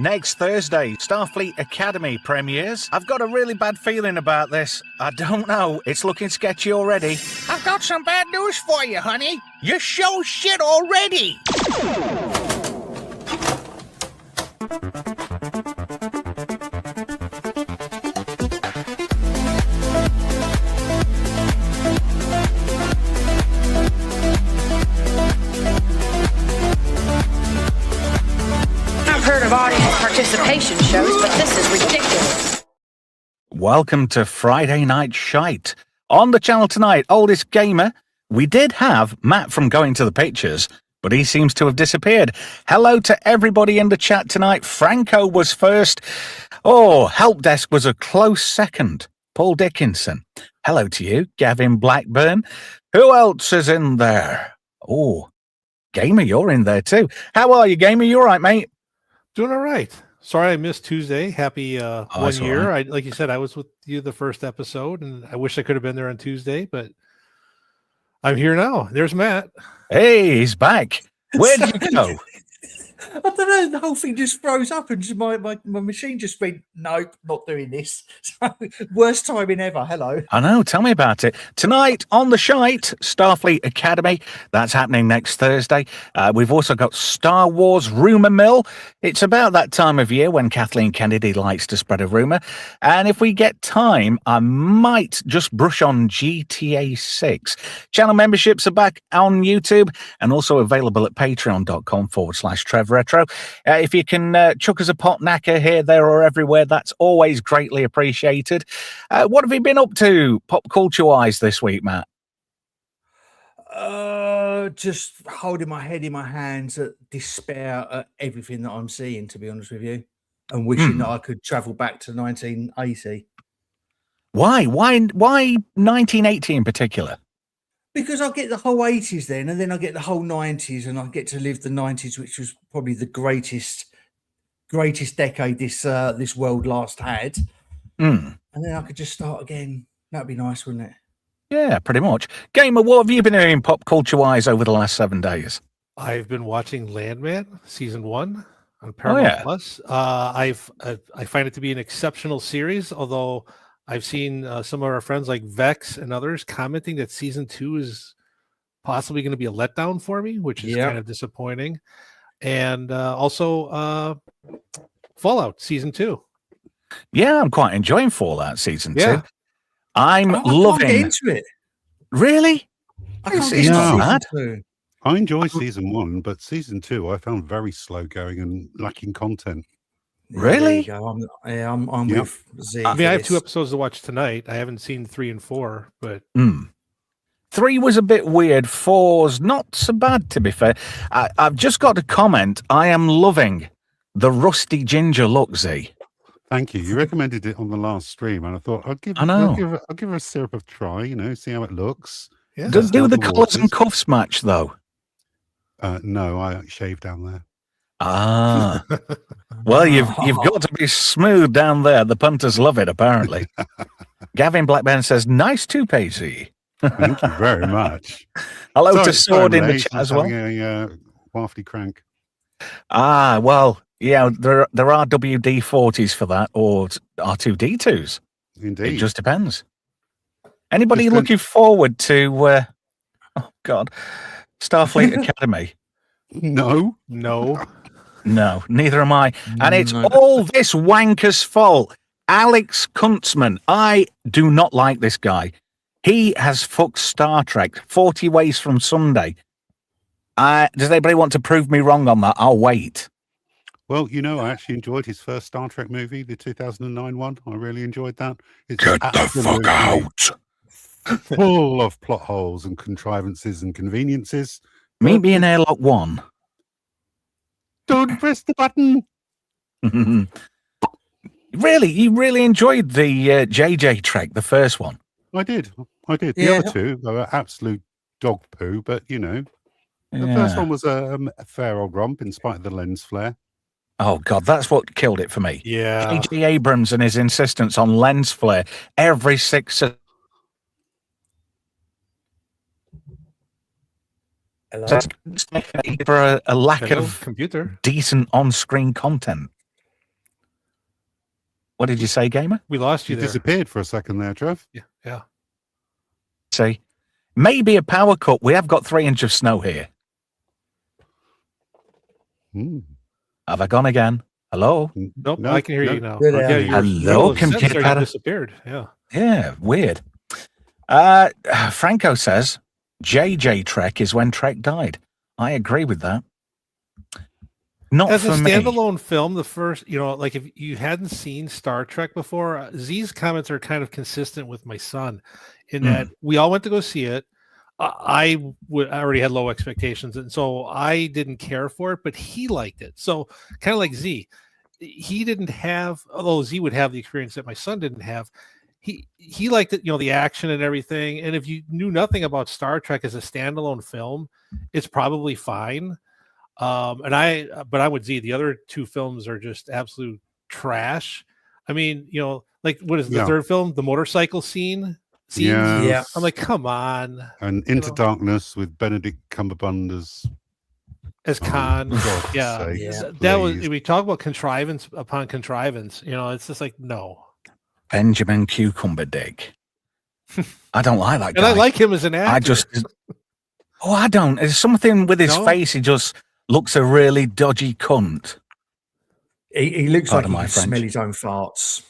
Next Thursday, Starfleet Academy premieres. I've got a really bad feeling about this. I don't know. It's looking sketchy already. I've got some bad news for you, honey. Your show's shit already. I've heard of audience participation shows, but this is ridiculous. Welcome to Friday Night Shite. On the channel tonight, Oldest Gamer. We did have Matt from Going to the Pictures, but he seems to have disappeared. Hello to everybody in the chat tonight. Franco was first. Oh, Help Desk was a close second. Paul Dickinson. Hello to you, Gavin Blackburn. Who else is in there? Oh, Gamer, you're in there too. How are you, Gamer? You all right, mate? Doing all right. Sorry I missed Tuesday. Happy 1 year. Right. Like you said, I was with you the first episode, and I wish I could have been there on Tuesday, but I'm here now. There's Matt. Hey, he's back. Where did you go? I don't know. The whole thing just froze up, and just my machine just went, nope, not doing this. So, worst timing ever. Hello. I know. Tell me about it. Tonight on the Shite, Starfleet Academy. That's happening next Thursday. We've also got Star Wars Rumour Mill. It's about that time of year when Kathleen Kennedy likes to spread a rumour. And if we get time, I might just brush on GTA 6. Channel memberships are back on YouTube and also available at patreon.com/Trev Retro. If you can chuck us a pot knacker here, there, or everywhere, that's always greatly appreciated. What have you been up to, pop culture-wise, this week, Matt? Just holding my head in my hands at despair at everything that I'm seeing, to be honest with you, and wishing that I could travel back to 1980. Why 1980 in particular? Because I get the whole 80s then, and then I get the whole 90s, and I get to live the 90s, which was probably the greatest decade this world last had. And then I could just start again. That'd be nice, wouldn't it? Yeah, pretty much. Gamer, what have you been doing pop culture-wise over the last 7 days? I've been watching Landman season 1 on Paramount Plus. I find it to be an exceptional series, although I've seen some of our friends like Vex and others commenting that season 2 is possibly going to be a letdown for me, which is kind of disappointing. And also Fallout season 2. Yeah, I'm quite enjoying Fallout season 2. I loving can't get into it. Really? I can't It's get into not season bad. 2. I enjoyed season 1, but season 2 I found very slow going and lacking content. Really? There you go. I'm with Z. I mean, I have 2 episodes to watch tonight. I haven't seen 3 and 4, but 3 was a bit weird. 4's not so bad, to be fair. I've just got to comment. I am loving the rusty ginger look, Z. Thank you. You recommended it on the last stream, and I thought I'll give her a syrup a try. See how it looks. yeah. Does do the colours and cuffs match though? No, I shaved down there. Ah, well, you've got to be smooth down there. The punters love it, apparently. Gavin Blackburn says, "Nice toupee, Z." Thank you very much. Hello to Sword in the chat as well. A wafty crank. Ah, well, yeah, there are WD-40s for that, or R2D2s. Indeed. It just depends. Anybody looking forward to? Oh God, Starfleet Academy. No. No, neither am I. And it's all this wanker's fault. Alex Kuntzman. I do not like this guy. He has fucked Star Trek 40 ways from Sunday. Does anybody want to prove me wrong on that? I'll wait. Well, I actually enjoyed his first Star Trek movie, the 2009 one. I really enjoyed that. It's Get the fuck out. Full of plot holes and contrivances and conveniences. Meet me in Airlock 1. Don't press the button. Really? You really enjoyed the JJ Trek, the first one? I did. The other 2 were absolute dog poo, but the first one was a fair old romp in spite of the lens flare. Oh God, that's what killed it for me. Yeah. J.J. Abrams and his insistence on lens flare every 6. Hello? For a lack Hello, of computer. decent on-screen content. What did you say, Gamer? We lost you You there. disappeared for a second there, Trev. Yeah. See, maybe a power cut. We have got 3 inches of snow here. Have I gone again? Hello? Nope, No, I can hear no. you now. Good, Yeah, your Hello, little sensor computer. disappeared. Yeah. Yeah, weird. Franco says, JJ Trek is when Trek died. I agree with that. Not As for a me. standalone film, the first, like if you hadn't seen Star Trek before, Z's comments are kind of consistent with my son in that we all went to go see it. I already had low expectations, and so I didn't care for it, but he liked it. So kind of like Z, he didn't have, although Z would have the experience that my son didn't have. He liked it, the action and everything. And if you knew nothing about Star Trek as a standalone film, it's probably fine. But I'm with Z. The other 2 films are just absolute trash. I mean, like what is the third film? The motorcycle scene. Yeah. I'm like, come on. And Into Darkness with Benedict Cumberbatch as Khan. God's Yeah. sakes, That was, please. we talk about contrivance upon contrivance. It's just like, no. Benjamin Cucumber Dick. I don't like that guy. And I like him as an actor. I don't. There's something with his face. He just looks a really dodgy cunt. He looks like Pardon he my can French. smell his own farts.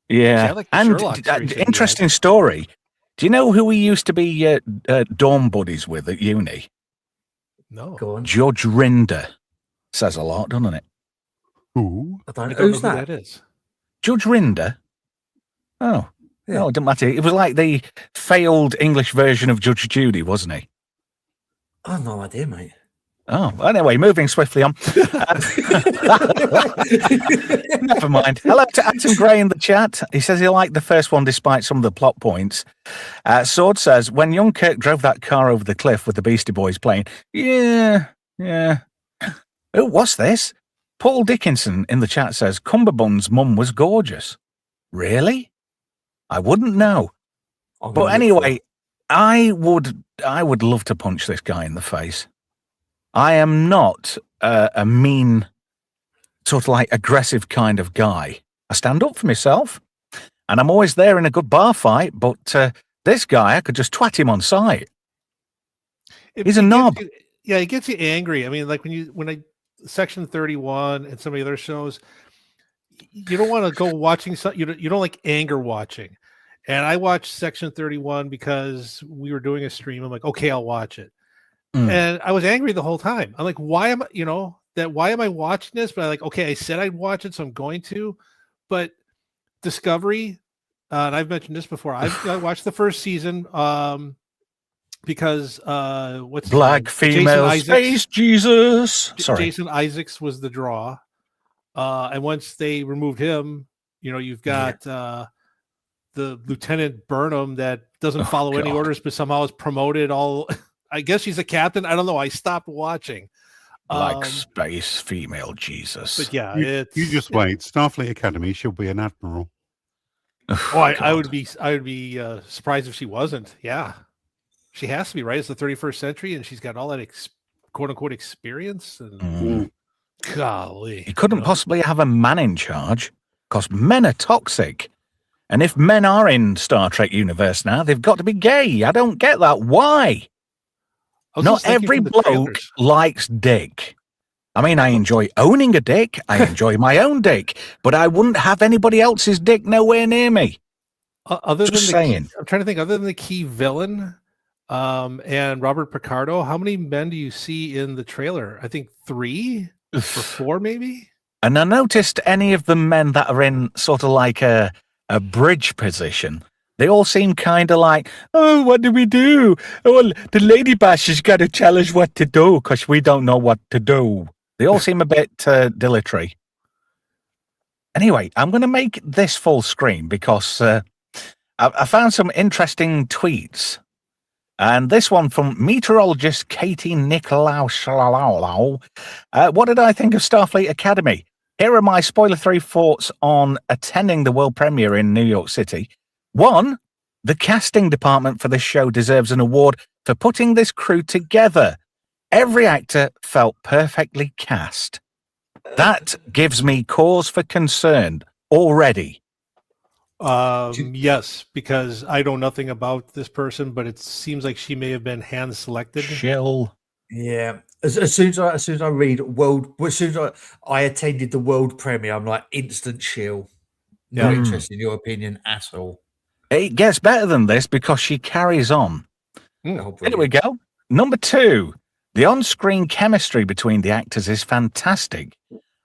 Yeah. like the And Sherlock series that he interesting story. Do you know who he used to be dorm buddies with at uni? No. Go on. Judge Rinder. Says a lot, doesn't it? Who? I don't I know don't who's know who that. that is. Judge Rinder? Oh. Yeah. No, it didn't matter. It was like the failed English version of Judge Judy, wasn't he? I have no idea, mate. Oh, anyway, moving swiftly on. Never mind. Hello to Atom Gray in the chat. He says he liked the first one despite some of the plot points. Sword says, when young Kirk drove that car over the cliff with the Beastie Boys playing, yeah. Oh, what's this? Paul Dickinson in the chat says, Cumberbund's mum was gorgeous. Really? I wouldn't know. But anyway, I would love to punch this guy in the face. I am not a mean, sort of like aggressive kind of guy. I stand up for myself, and I'm always there in a good bar fight, but this guy, I could just twat him on sight. He's a knob. It gets you angry. I mean, like when Section 31 and some of the other shows, you don't want to go watching something. You don't like anger watching. And I watched Section 31 because we were doing a stream. I'm like, okay, I'll watch it. And I was angry the whole time. I'm like, why am I watching this? But I'm like, okay, I said I'd watch it, so I'm going to. But Discovery, and I've mentioned this before, I watched the first season because what's Black female space Jesus. Sorry. Jason Isaacs was the draw. And once they removed him, you've got the Lieutenant Burnham that doesn't follow any orders, but somehow is promoted all. I guess she's a captain. I don't know. I stopped watching. Black space female Jesus. But yeah, you just wait. Starfleet Academy, she'll be an admiral. I would be surprised if she wasn't. Yeah, she has to be, right? It's the 31st century, and she's got all that quote unquote experience. And golly, you couldn't possibly have a man in charge because men are toxic. And if men are in Star Trek universe now, they've got to be gay. I don't get that. Why? Not every bloke likes dick. I mean, I enjoy owning a dick. I enjoy my own dick, but I wouldn't have anybody else's dick nowhere near me. Other Just than saying. I'm trying to think. Other than the key villain, and Robert Picardo, how many men do you see in the trailer? I think 3 or 4, maybe. And I noticed any of the men that are in sort of like a bridge position. They all seem kind of like, oh, what do we do? Oh, the lady bash has got to tell us what to do because we don't know what to do. They all seem a bit dilatory. Anyway, I'm going to make this full screen because I found some interesting tweets. And this one from meteorologist Katie Nicolau. What did I think of Starfleet Academy? Here are my spoiler-free thoughts on attending the world premiere in New York City. 1, the casting department for this show deserves an award for putting this crew together. Every actor felt perfectly cast. That gives me cause for concern. already? Yes, because I know nothing about this person, but it seems like she may have been hand selected. Shill. Yeah. As soon as I read as soon as I attended the world premiere, I'm like instant shill. Not interested in your opinion at all. It gets better than this because she carries on. Oh, Here we go. Number 2. The on-screen chemistry between the actors is fantastic.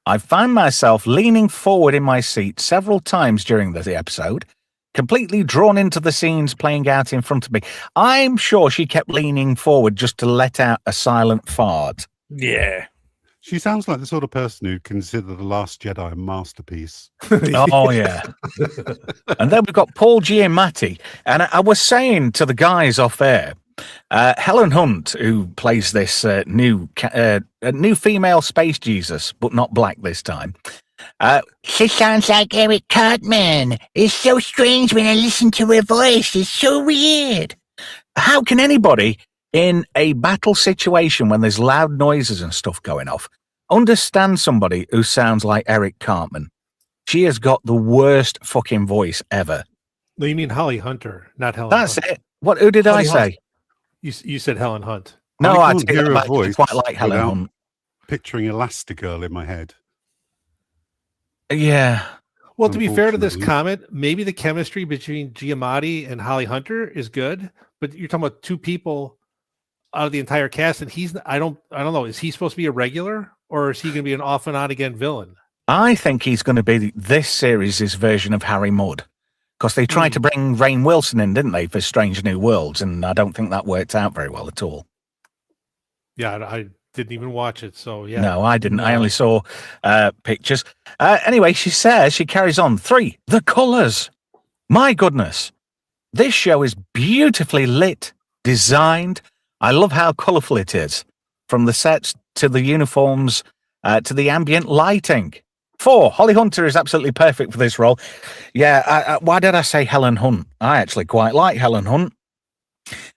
I found myself leaning forward in my seat several times during the episode, completely drawn into the scenes playing out in front of me. I'm sure she kept leaning forward just to let out a silent fart. Yeah. She sounds like the sort of person who'd consider The Last Jedi a masterpiece. Oh, yeah. And then we've got Paul Giamatti. And I was saying to the guys off air, Helen Hunt, who plays this new female space Jesus, but not black this time. She sounds like Eric Cartman. It's so strange when I listen to her voice. It's so weird. How can anybody in a battle situation when there's loud noises and stuff going off understand somebody who sounds like Eric Cartman? She has got the worst fucking voice ever. No, you mean Holly Hunter, not Helen That's Hunt. it. Who did I say? You said Helen Hunt. No, I can't hear her voice quite like Helen without Hunt. picturing Elastigirl in my head. Yeah. Well, to be fair to this Unfortunately. comment, maybe the chemistry between Giamatti and Holly Hunter is good, but you're talking about two people out of the entire cast, and I don't know. Is he supposed to be a regular, or is he going to be an off and on again villain? I think he's going to be this series' version of Harry Mudd. Because they tried to bring Rainn Wilson in, didn't they, for Strange New Worlds, and I don't think that worked out very well at all. Yeah, I didn't even watch it, so yeah. No, I didn't. I only saw pictures. Anyway, she says, she carries on. 3, the colours. My goodness. This show is beautifully lit, designed. I love how colourful it is. From the sets to the uniforms to the ambient lighting. 4, Holly Hunter is absolutely perfect for this role. Yeah, why did I say Helen Hunt? I actually quite like Helen Hunt.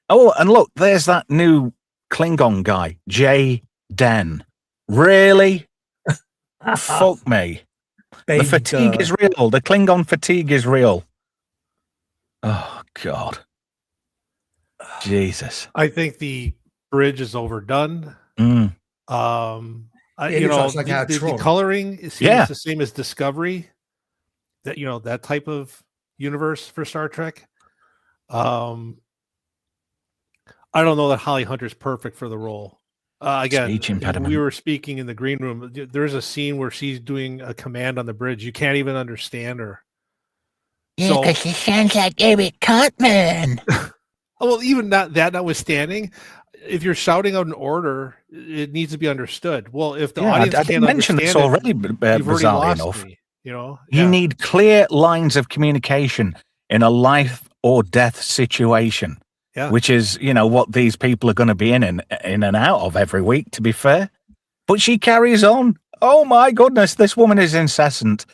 Oh, and look, there's that new Klingon guy, Jay Den. Really? Fuck me. The fatigue is real. The Klingon fatigue is real. Oh, God. Jesus. I think the bridge is overdone. The coloring seems the same as Discovery. That type of universe for Star Trek. I don't know that Holly Hunter's perfect for the role. Again, we were speaking in the green room. There's a scene where she's doing a command on the bridge. You can't even understand her. Yeah, because she sounds like Eric Cartman. Well, even that notwithstanding, if you're shouting out an order, it needs to be understood. Well, if the audience I can't mention this already, bizarrely enough. Me, you need clear lines of communication in a life or death situation, which is, what these people are going to be in and out of every week, to be fair. But she carries on. Oh my goodness, this woman is incessant.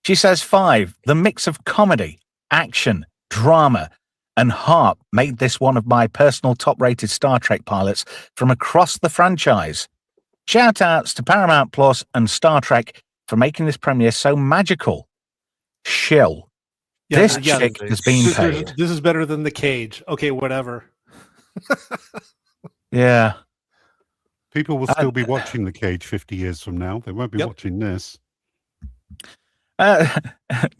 She says 5, the mix of comedy, action, drama, and heart made this one of my personal top-rated Star Trek pilots from across the franchise. Shout-outs to Paramount Plus and Star Trek for making this premiere so magical. Shill. This chick has been paid. This is better than The Cage. Okay, whatever. Yeah. People will still be watching The Cage 50 years from now. They won't be watching this.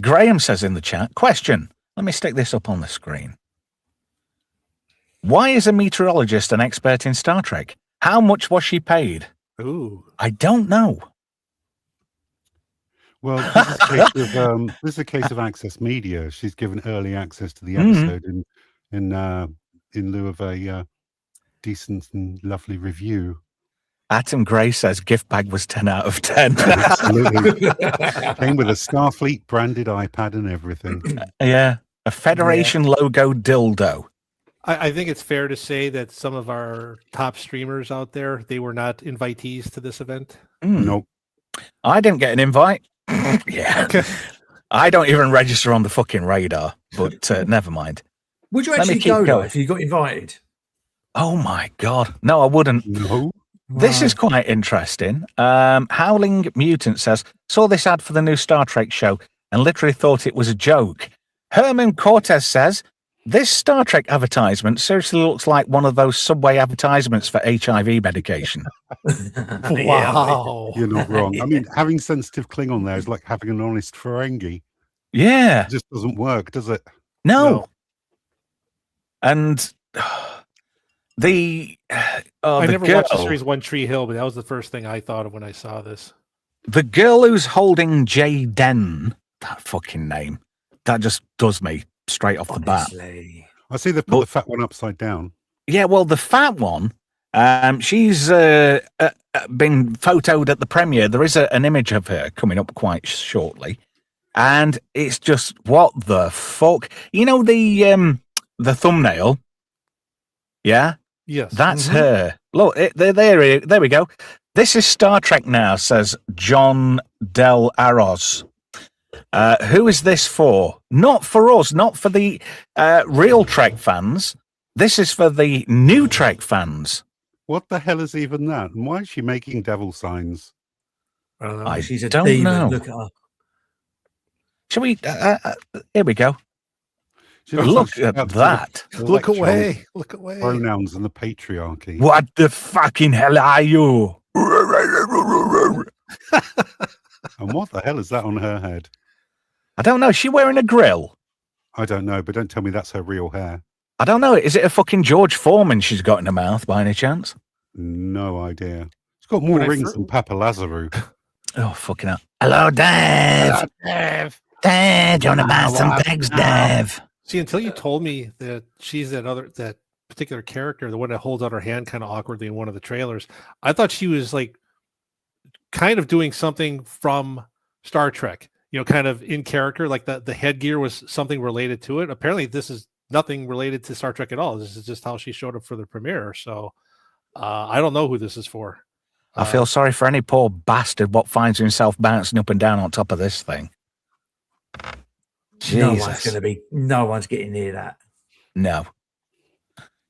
Graham says in the chat, question. Let me stick this up on the screen. Why is a meteorologist an expert in Star Trek? How much was she paid? Ooh. I don't know. Well, this is a case of Access Media. She's given early access to the episode in lieu of a decent and lovely review. Atom Gray says gift bag was 10 out of 10. Absolutely. Came with a Starfleet branded iPad and everything. Yeah. A Federation logo dildo. I think it's fair to say that some of our top streamers out there, they were not invitees to this event. Nope. I didn't get an invite. Yeah. I don't even register on the fucking radar, but never mind. Would you actually go though, if you got invited? Oh my God. No, I wouldn't. No. This is quite interesting. Howling Mutant says, saw this ad for the new Star Trek show. and literally thought it was a joke. Herman Cortez says, this Star Trek advertisement seriously looks like one of those Subway advertisements for HIV medication. Wow. You're not wrong. I mean, having sensitive Klingon there is like having an honest Ferengi. Yeah. It just doesn't work, does it? No. And the I never girl, watched the series One Tree Hill, but that was the first thing I thought of when I saw this. the girl who's holding Jaden, that fucking name, that just does me straight off the bat. I see they've put the fat one upside down. Yeah, well, the fat one, she's been photoed at the premiere. There is an image of her coming up quite shortly, and it's just what the fuck. You know the thumbnail. Yeah. Yes, That's her. Look, there we go. This is Star Trek now, says John Del Arroz. Who is this for? Not for us, not for the real Trek fans. This is for the new Trek fans. What the hell is even that? And why is she making devil signs? She's a don't demon. know. Look at her. Shall we? Here we go. She looks Look like she's at about to that. Look lecture on away. Look away. Pronouns and the patriarchy. What the fucking hell are you? And what the hell is that on her head? I don't know. Is she wearing a grill? I don't know, but don't tell me that's her real hair. I don't know. Is it a fucking George Foreman she's got in her mouth by any chance? No idea. It's got more rings than Papa Lazarou. Oh, fucking hell. Hello, Dave. Dave, do you want to buy some pigs, Dave? See, until you told me that she's that particular character, the one that holds out her hand kind of awkwardly in one of the trailers, I thought she was like kind of doing something from Star Trek, kind of in character, like the headgear was something related to it. Apparently this is nothing related to Star Trek at all. This is just how she showed up for the premiere. So I don't know who this is for. I feel sorry for any poor bastard what finds himself bouncing up and down on top of this thing. No one's getting near that. No.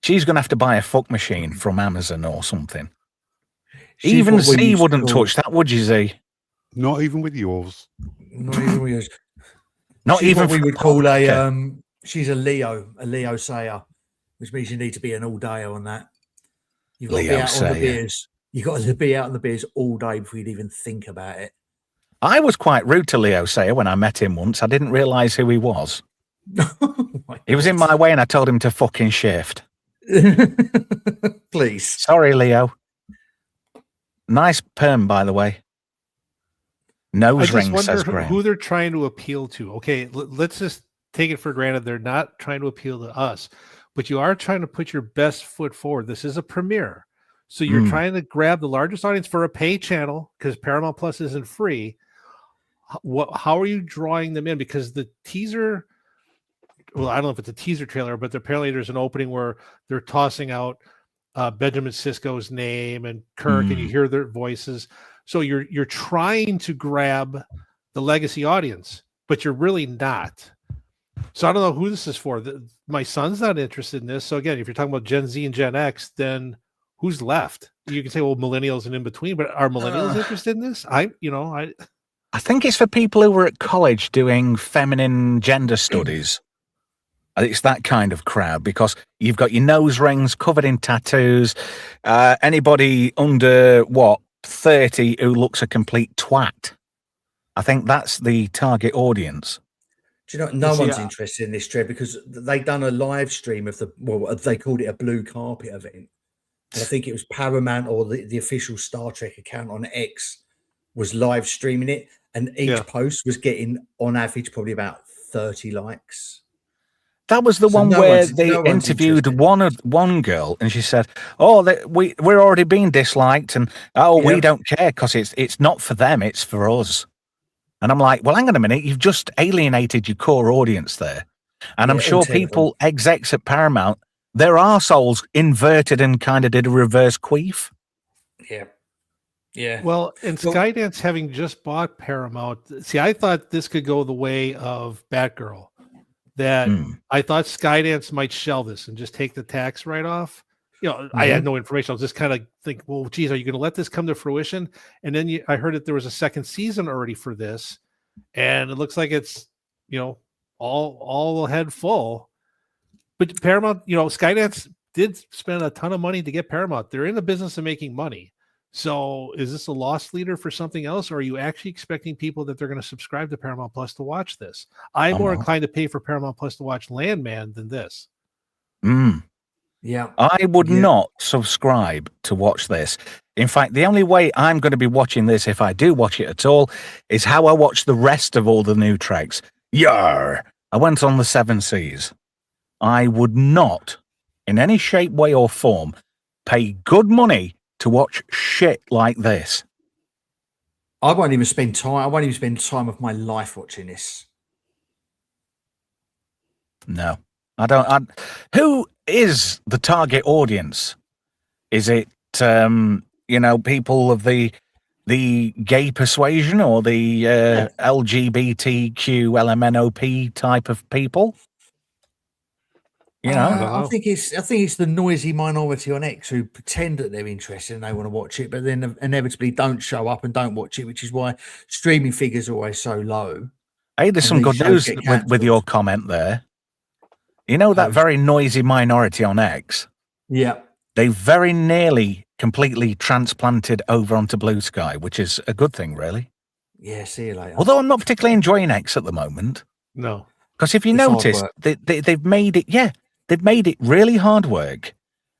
She's going to have to buy a fuck machine from Amazon or something. Even Z wouldn't touch that, would you, Z? Not even with yours. Not even with yours. Not even what we for would call okay. She's a Leo Sayer, which means you need to be an all day on that. You've got to be out on the beers. You've got to be out on the beers all day before you'd even think about it. I was quite rude to Leo Sayer when I met him once. I didn't realise who he was. He was in my way and I told him to fucking shift. Please. Sorry, Leo. Nice perm, by the way. Nose ring, says Graham. Who they're trying to appeal to. Okay, let's just take it for granted they're not trying to appeal to us, but you are trying to put your best foot forward. This is a premiere. So you're trying to grab the largest audience for a pay channel because Paramount Plus isn't free. How are you drawing them in? Because the teaser, well, I don't know if it's a teaser trailer, but apparently there's an opening where they're tossing out Benjamin Sisko's name and Kirk, and you hear their voices. So you're trying to grab the legacy audience, but you're really not. So I don't know who this is for. My son's not interested in this. So again, if you're talking about Gen Z and Gen X, then who's left? You can say, well, millennials and in between, but are millennials interested in this? I think it's for people who were at college doing feminine gender studies. It's that kind of crowd because you've got your nose rings covered in tattoos. Anybody under 30 who looks a complete twat. I think that's the target audience. Do you know, no one's interested in this, Trev, because they've done a live stream of they called it a blue carpet event. And I think it was Paramount or the official Star Trek account on X was live streaming it. And each post was getting, on average, probably about 30 likes. That was the one where they interviewed one girl, and she said, "Oh, we're already being disliked, and we don't care because it's not for them, it's for us." And I'm like, "Well, hang on a minute, you've just alienated your core audience there." And I'm sure people, execs at Paramount, their arseholes inverted and kind of did a reverse queef. Yeah. Yeah. Well, and Skydance having just bought Paramount, see, I thought this could go the way of Batgirl. That I thought Skydance might shell this and just take the tax write-off. I had no information. I was just kind of think, well, geez, are you going to let this come to fruition? And then I heard that there was a second season already for this. and it looks like it's all head full. But Paramount, Skydance did spend a ton of money to get Paramount. They're in the business of making money. So is this a loss leader for something else, or are you actually expecting people that they're going to subscribe to Paramount Plus to watch this? I'm more inclined to pay for Paramount Plus to watch Landman than this. Yeah. I would not subscribe to watch this. In fact, the only way I'm going to be watching this, if I do watch it at all, is how I watch the rest of all the new Treks. Yarr! I went on the 7 Seas. I would not, in any shape, way, or form, pay good money to watch shit like this. I won't even spend time of my life watching this. No, I don't. Who is the target audience? Is it, people of the gay persuasion or the LGBTQ LMNOP type of people? I think it's the noisy minority on X who pretend that they're interested and they want to watch it, but then inevitably don't show up and don't watch it, which is why streaming figures are always so low. Hey, there's some good news with your comment there. That very noisy minority on X? Yeah. They very nearly completely transplanted over onto Blue Sky, which is a good thing, really. Yeah, see you later. Although I'm not particularly enjoying X at the moment. No. Because if you notice, they've made it, they've made it really hard work,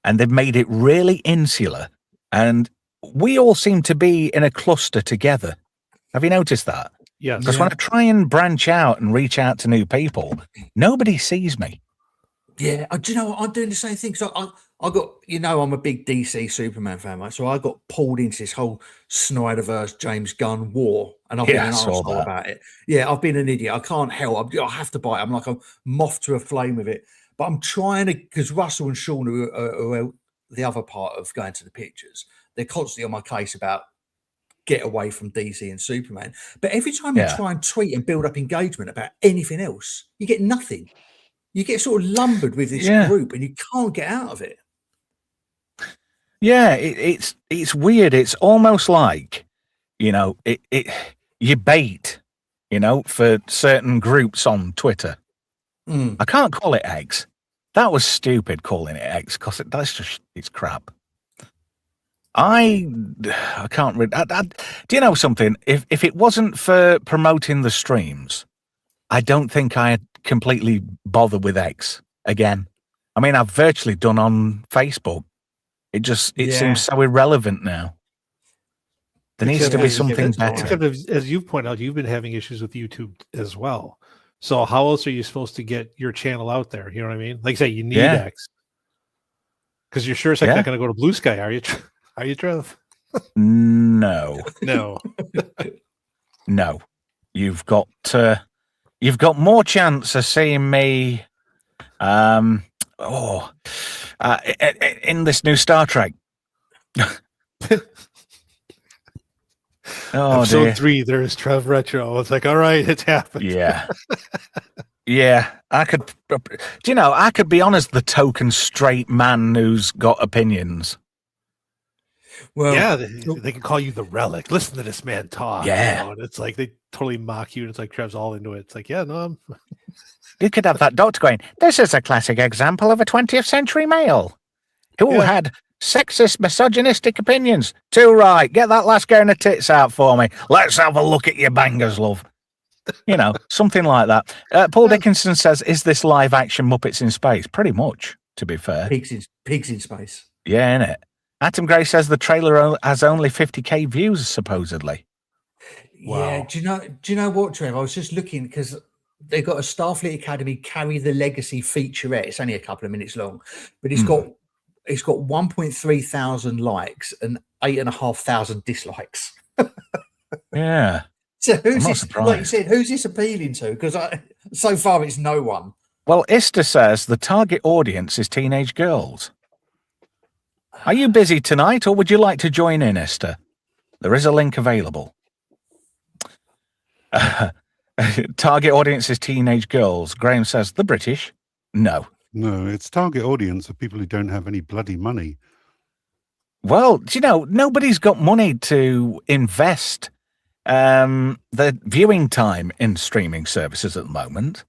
and they've made it really insular, and we all seem to be in a cluster together. Have you noticed that? Yes. Because when I try and branch out and reach out to new people, nobody sees me. Yeah, do you know what? I'm doing the same thing. So I got, I'm a big DC Superman fan, right? So I got pulled into this whole Snyderverse James Gunn war, and I've been an arsehole about it. Yeah, I've been an idiot. I can't help. I have to buy it. I'm like a moth to a flame with it. But I'm trying to, because Russell and Sean are the other part of going to the pictures. They're constantly on my case about get away from DC and Superman. But every time you try and tweet and build up engagement about anything else, you get nothing. You get sort of lumbered with this group and you can't get out of it. Yeah, it's weird. It's almost like, you bait, for certain groups on Twitter. I can't call it X. That was stupid calling it X because it's crap. I can't read. Do you know something? If it wasn't for promoting the streams, I don't think I'd completely bother with X again. I mean, I've virtually done on Facebook. It seems so irrelevant now. There needs to be something better. Except as you've pointed out, you've been having issues with YouTube as well. So how else are you supposed to get your channel out there? You know what I mean? Like I say, you need X. Because you're sure it's not going to go to Blue Sky, are you? Are you, Trev? No. No. No. You've got more chance of seeing me in this new Star Trek. Episode 3, there's Trev Retro. It's like, all right, it's happened. Yeah. Yeah. I could be honest, the token straight man who's got opinions. Well, yeah, they can call you the relic. Listen to this man talk. Yeah. And it's like they totally mock you. And it's like Trev's all into it. It's like, yeah, no. You could have that doctor going, this is a classic example of a 20th century male who had sexist, misogynistic opinions. Too right. Get that last girl in the tits out for me. Let's have a look at your bangers, love. Something like that. Paul Dickinson says, is this live action Muppets in Space? Pretty much, to be fair. Pigs in Space. Yeah, innit? Atom Gray says the trailer has only 50k views, supposedly. Wow. Yeah, do you know what, Trev? I was just looking because they've got a Starfleet Academy Carry the Legacy featurette. It's only a couple of minutes long, but it's got 1.3 thousand likes and 8,500 dislikes. Yeah. So who's this? Like you said, who's this appealing to? Because so far it's no one. Well, Ista says the target audience is teenage girls. Are you busy tonight, or would you like to join in, Esther? There is a link available. Target audience is teenage girls. Graham says, the British? No. No, it's target audience of people who don't have any bloody money. Well, nobody's got money to invest the viewing time in streaming services at the moment.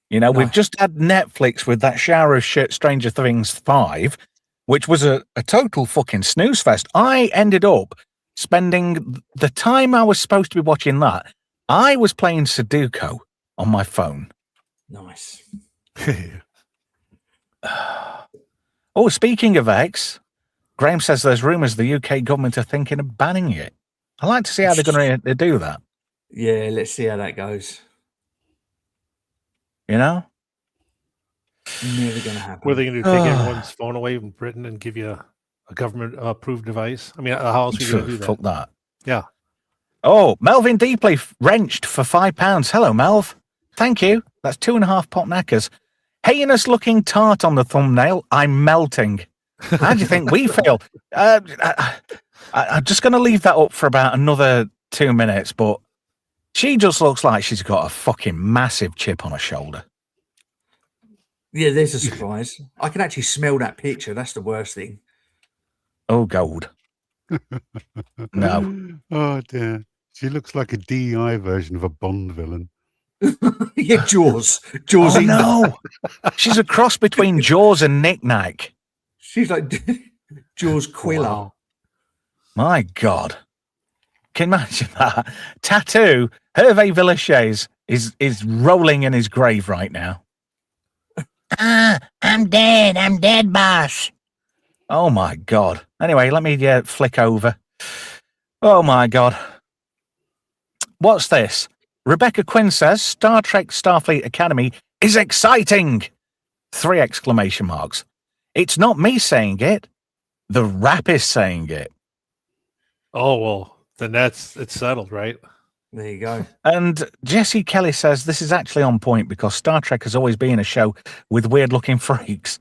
You know, we've just had Netflix with that shower of shit Stranger Things 5, which was a total fucking snooze fest. I ended up spending the time I was supposed to be watching that. I was playing Sudoku on my phone. Nice. Oh, speaking of X, Graham says there's rumours the UK government are thinking of banning it. I'd like to see how they're going to do that. Yeah, let's see how that goes. You know? Never going to happen. What are they going to do? Take everyone's phone away in Britain and give you a government-approved device? I mean, how else are you going to do that? Fuck that. Yeah. Oh, Melvin Deeply wrenched for £5. Hello, Melv. Thank you. That's 2.5 pot knackers. Heinous looking tart on the thumbnail. I'm melting. How do you think we feel? I'm just going to leave that up for about another 2 minutes, but she just looks like she's got a fucking massive chip on her shoulder. Yeah, there's a surprise. I can actually smell that picture. That's the worst thing. Oh, gold. No. Oh, dear. She looks like a DEI version of a Bond villain. Yeah, Jaws. Jaws. Oh, no. She's a cross between Jaws and Knick Knack. She's like Jaws Quilla. Wow. My God. Can you imagine that? Tattoo, Hervé Villachez is rolling in his grave right now. I'm dead, boss. Oh, my God. Anyway, let me flick over. Oh, my God. What's this? Rebecca Quinn says Star Trek Starfleet Academy is exciting! 3 exclamation marks. It's not me saying it. The rap is saying it. Oh, well, then it's settled, right? There you go. And Jesse Kelly says this is actually on point because Star Trek has always been a show with weird-looking freaks.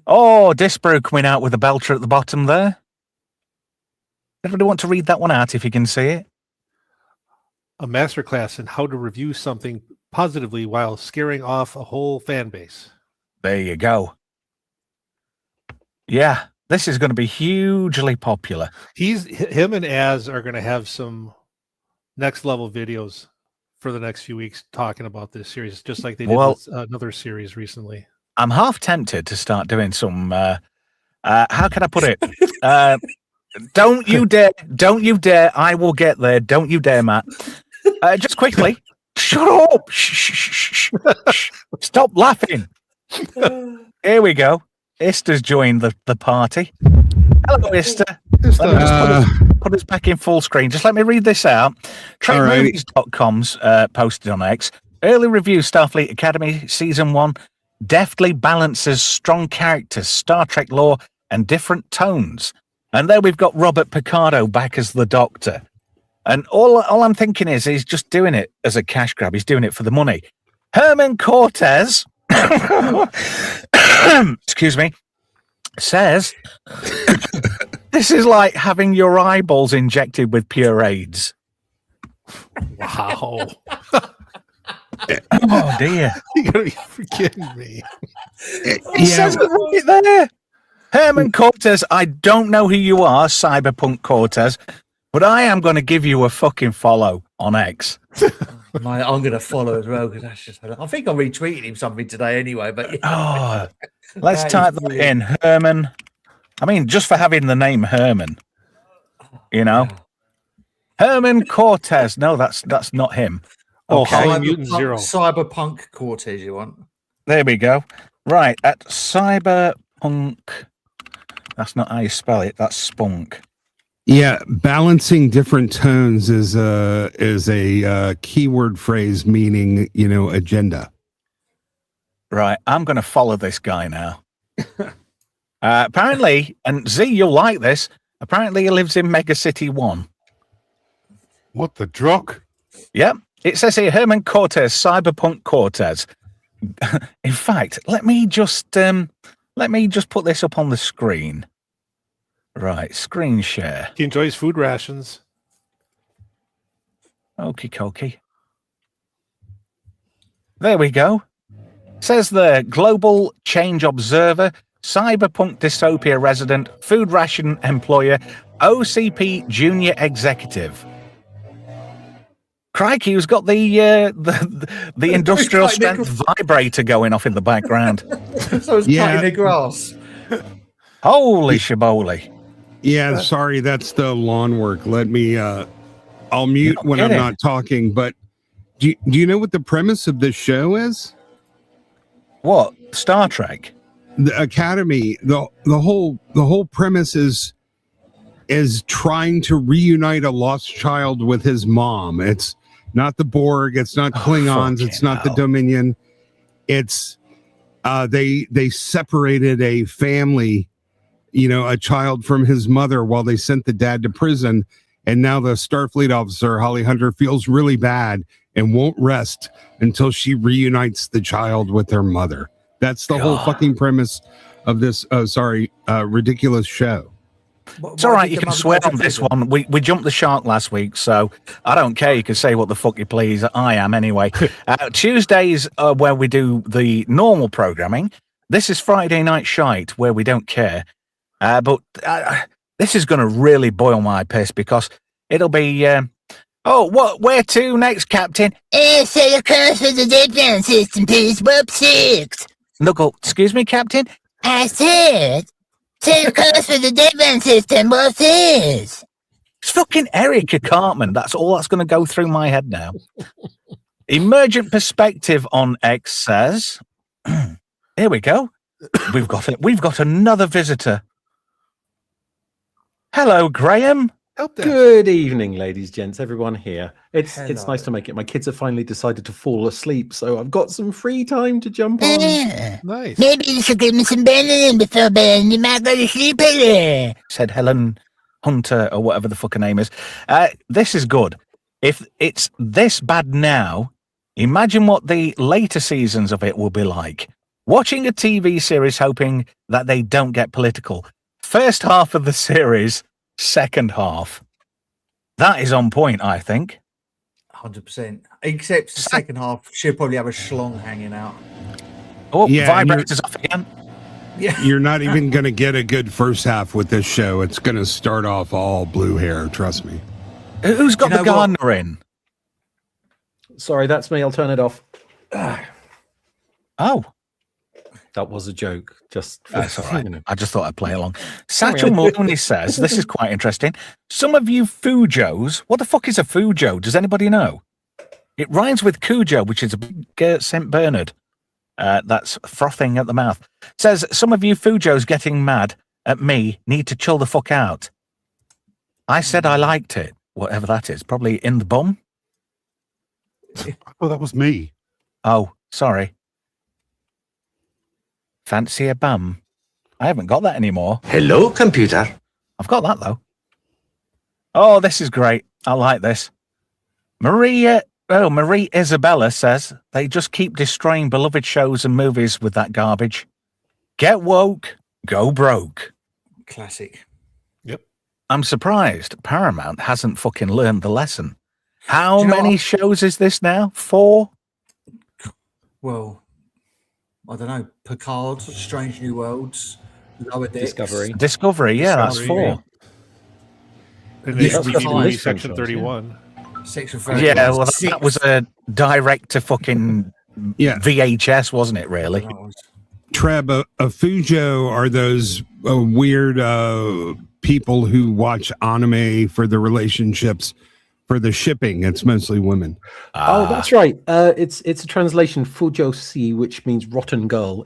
Oh, Disbrew coming out with a belter at the bottom there. Everybody want to read that one out if you can see it? A masterclass in how to review something positively while scaring off a whole fan base. There you go. Yeah, this is going to be hugely popular. Him and Az are going to have some next level videos for the next few weeks talking about this series, just like they did with another series recently. I'm half tempted to start doing some. How can I put it? Don't you dare! I will get there. Don't you dare, Matt. Just quickly, shut up! Shh. Stop laughing. Here we go. Ista's joined the party. Hello, Ista. Let me just put us back in full screen. Just let me read this out. TrekMovies.com's posted on X. Early review Starfleet Academy Season 1 deftly balances strong characters, Star Trek lore, and different tones. And there we've got Robert Picardo back as the Doctor. And all I'm thinking is he's just doing it as a cash grab. He's doing it for the money. Herman Cortez, excuse me, says, this is like having your eyeballs injected with pure AIDS. Wow. Oh, dear. You gotta be kidding me. He says it right there. Herman Cortez, I don't know who you are, Cyberpunk Cortez, but I am going to give you a fucking follow on X. I'm going to follow as well because that's just. I think I retweeted him something today anyway. But yeah. Oh, let's type that in, Herman. I mean, just for having the name Herman, you know, Herman Cortez. No, that's not him. Okay, Mutant Zero. Cyberpunk Cortez, you want? There we go. Right at Cyberpunk. That's not how you spell it. That's spunk. Yeah, balancing different tones is a keyword phrase meaning, agenda. Right, I'm going to follow this guy now. Apparently, and Z, you'll like this. Apparently, he lives in Mega City 1. What the drock? Yep, it says here Herman Cortez, Cyberpunk Cortez. In fact, let me just put this up on the screen. Right, screen share. He enjoys food rations. Okie dokie. There we go. Says the Global Change Observer, cyberpunk dystopia resident, food ration employer, OCP Junior Executive. Crikey, who's got the industrial strength vibrator going off in the background? So it's cutting the grass. Holy shiboli. Yeah, sorry, that's the lawn work. Let me I'll mute when I'm not talking, but do you know what the premise of this show is? What? Star Trek? The Academy, the whole premise is trying to reunite a lost child with his mom. It's not the Borg, it's not Klingons, it's not the Dominion. It's they separated a family, a child from his mother while they sent the dad to prison, and now the Starfleet officer Holly Hunter feels really bad and won't rest until she reunites the child with their mother. That's the whole fucking premise of this ridiculous show. It's all right, you can swear on this one. We jumped the shark last week, so I don't care. You can say what the fuck you please. I am anyway. Tuesdays where we do the normal programming. This is Friday Night Shite, where we don't care. But this is going to really boil my piss because it'll be... where to next, Captain? Say the curse of the dead man system, please. Warp 6. Knuckle, excuse me, Captain? I said... Say the curse for the dead man system, what is? It's fucking Erica Cartman. That's all that's going to go through my head now. Emergent Perspective on X says, here we go. We've got another visitor. Hello, Graham. Good evening, ladies, gents, everyone here. It's nice to make it. My kids have finally decided to fall asleep, so I've got some free time to jump on. Nice. Maybe you should give me some Benjamin before bed. You might go to sleep early. Said Helen Hunter or whatever the fuck her name is. This is good. If it's this bad now, imagine what the later seasons of it will be like. Watching a TV series hoping that they don't get political. First half of the series, second half. That is on point, I think. 100%. Except the second half, she'll probably have a schlong hanging out. Oh, yeah, vibrators off again. Yeah. You're not even going to get a good first half with this show. It's going to start off all blue hair, trust me. Who's got the gardener in? Sorry, that's me. I'll turn it off. Oh. That was a joke. That's all right. I just thought I'd play along. Satchel Maloney says, this is quite interesting. Some of you Fujos, what the fuck is a Fujo? Does anybody know? It rhymes with Cujo, which is a big St. Bernard. That's frothing at the mouth. Says, some of you Fujos getting mad at me need to chill the fuck out. I said I liked it, whatever that is. Probably in the bum. Oh, that was me. Oh, sorry. Fancy a bum? I haven't got that anymore. Hello, computer. I've got that, though. Oh, this is great. I like this. Marie Isabella says, they just keep destroying beloved shows and movies with that garbage. Get woke, go broke. Classic. Yep. I'm surprised Paramount hasn't fucking learned the lesson. How many shows is this now? 4? Well... I don't know, Picard, Strange New Worlds, Lower Decks. Discovery, yeah, that's 4. And they released Section 31. Section 31. Yeah, well, that was a direct to fucking VHS, wasn't it, really? Treb, a Fujo are those weird people who watch anime for the relationships. For the shipping, it's mostly women. Oh, that's right. It's a translation, Fujoshi, which means rotten girl,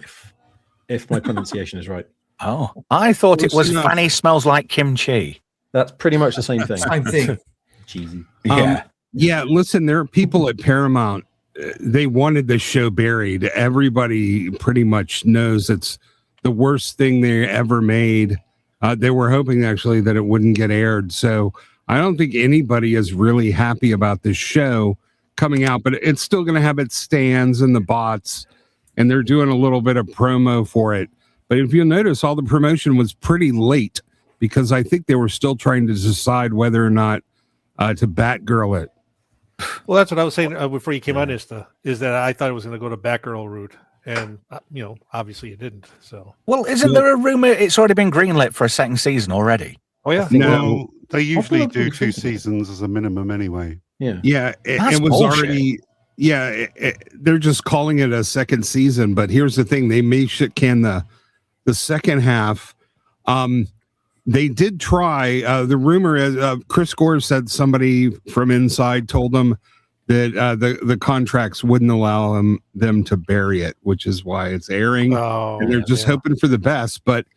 if my pronunciation is right. Oh, I thought it was Fanny smells like kimchi. That's pretty much the same thing. Same thing. Cheesy. Yeah. Listen, there are people at Paramount. They wanted the show buried. Everybody pretty much knows it's the worst thing they ever made. They were hoping actually that it wouldn't get aired. So I don't think anybody is really happy about this show coming out, but it's still going to have its stands and the bots, and they're doing a little bit of promo for it. But if you'll notice, all the promotion was pretty late because I think they were still trying to decide whether or not to Batgirl it. Well, that's what I was saying before you came on, is that I thought it was going to go to Batgirl route, and obviously it didn't. So, well, isn't there a rumor it's already been greenlit for a second season already? Oh yeah. No, they usually I've do been 2 thinking. seasons as a minimum anyway. Yeah. Yeah, That's it was bullshit. already. Yeah, they're just calling it a second season. But here's the thing: they may shit can the second half. They did try. The rumor is Chris Gore said somebody from inside told them that the contracts wouldn't allow them to bury it, which is why it's airing. And they're just hoping for the best. But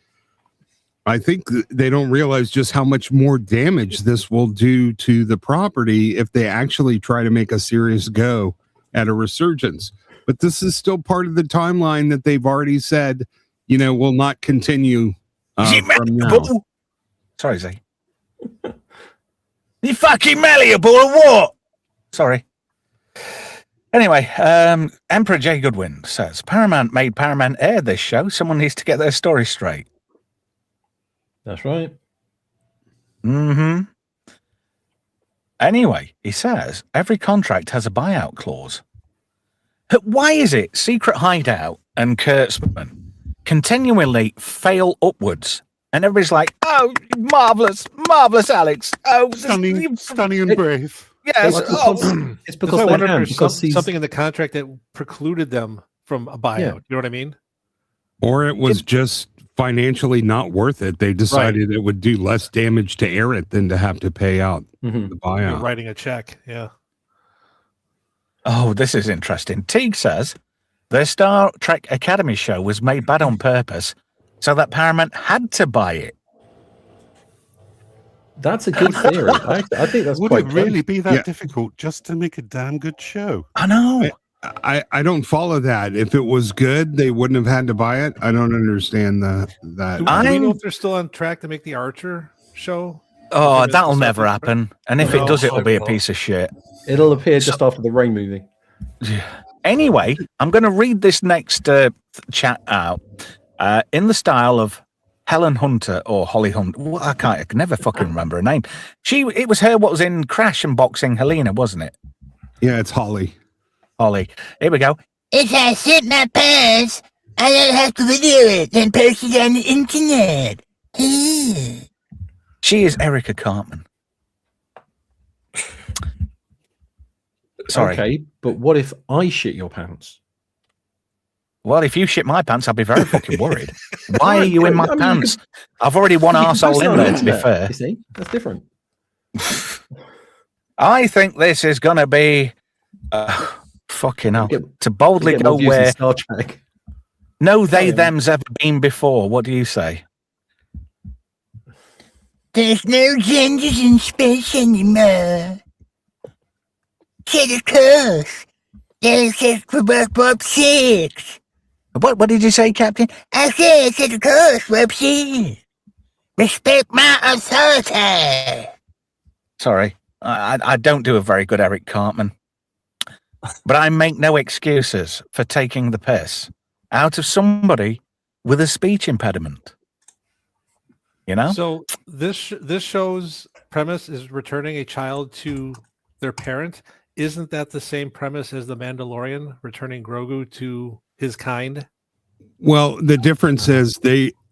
I think they don't realize just how much more damage this will do to the property if they actually try to make a serious go at a resurgence. But this is still part of the timeline that they've already said, will not continue from now. Sorry, Z. You fucking malleable or what? Sorry. Anyway, Emperor J. Goodwin says, Paramount made Paramount air this show. Someone needs to get their story straight. That's right. Mm-hmm. Anyway, he says, every contract has a buyout clause. Why is it Secret Hideout and Kurtzman continually fail upwards? And everybody's like, oh, marvellous, Alex. Oh, Stunning and brave. Yes. It's because I they wonder can, if because there's something in the contract that precluded them from a buyout. Yeah. You know what I mean? Or it was just financially not worth it. They decided it would do less damage to air it than to have to pay out the buyout. You're writing a check. Yeah. Oh, this is interesting. Teague says, their Star Trek Academy show was made bad on purpose so that Paramount had to buy it. That's a good theory. I think that's Would quite it really good. be that difficult just to make a damn good show? I know. I don't follow that. If it was good, they wouldn't have had to buy it. I don't understand that. Do we know if they're still on track to make the Archer show? Oh, that'll never happen. And if it does, it'll be a piece of shit. It'll appear just after the Rain movie. Anyway, I'm going to read this next chat out in the style of Helen Hunter or Holly Hunter. Well, I can never fucking remember her name. It was her what was in Crash and Boxing Helena, wasn't it? Yeah, it's Holly. Holly. Here we go. If I sit my pants, I don't have to video it and post it on the internet. She is Erica Cartman. Sorry. Okay, but what if I shit your pants? Well, if you shit my pants, I'll be very fucking worried. Why are you in my pants? I've already one arsehole in there, to be fair. You see, that's different. I think this is going to be fucking hell. To boldly go where Star Trek. no they, them's ever been before. What do you say? There's no genders in space anymore. Set a course. There's just for Bob 6. What did you say, Captain? I said set a course, Bob 6. Respect my authority. Sorry, I don't do a very good Eric Cartman. But I make no excuses for taking the piss out of somebody with a speech impediment. You know? So this show's premise is returning a child to their parent. Isn't that the same premise as The Mandalorian, returning Grogu to his kind? Well, the difference is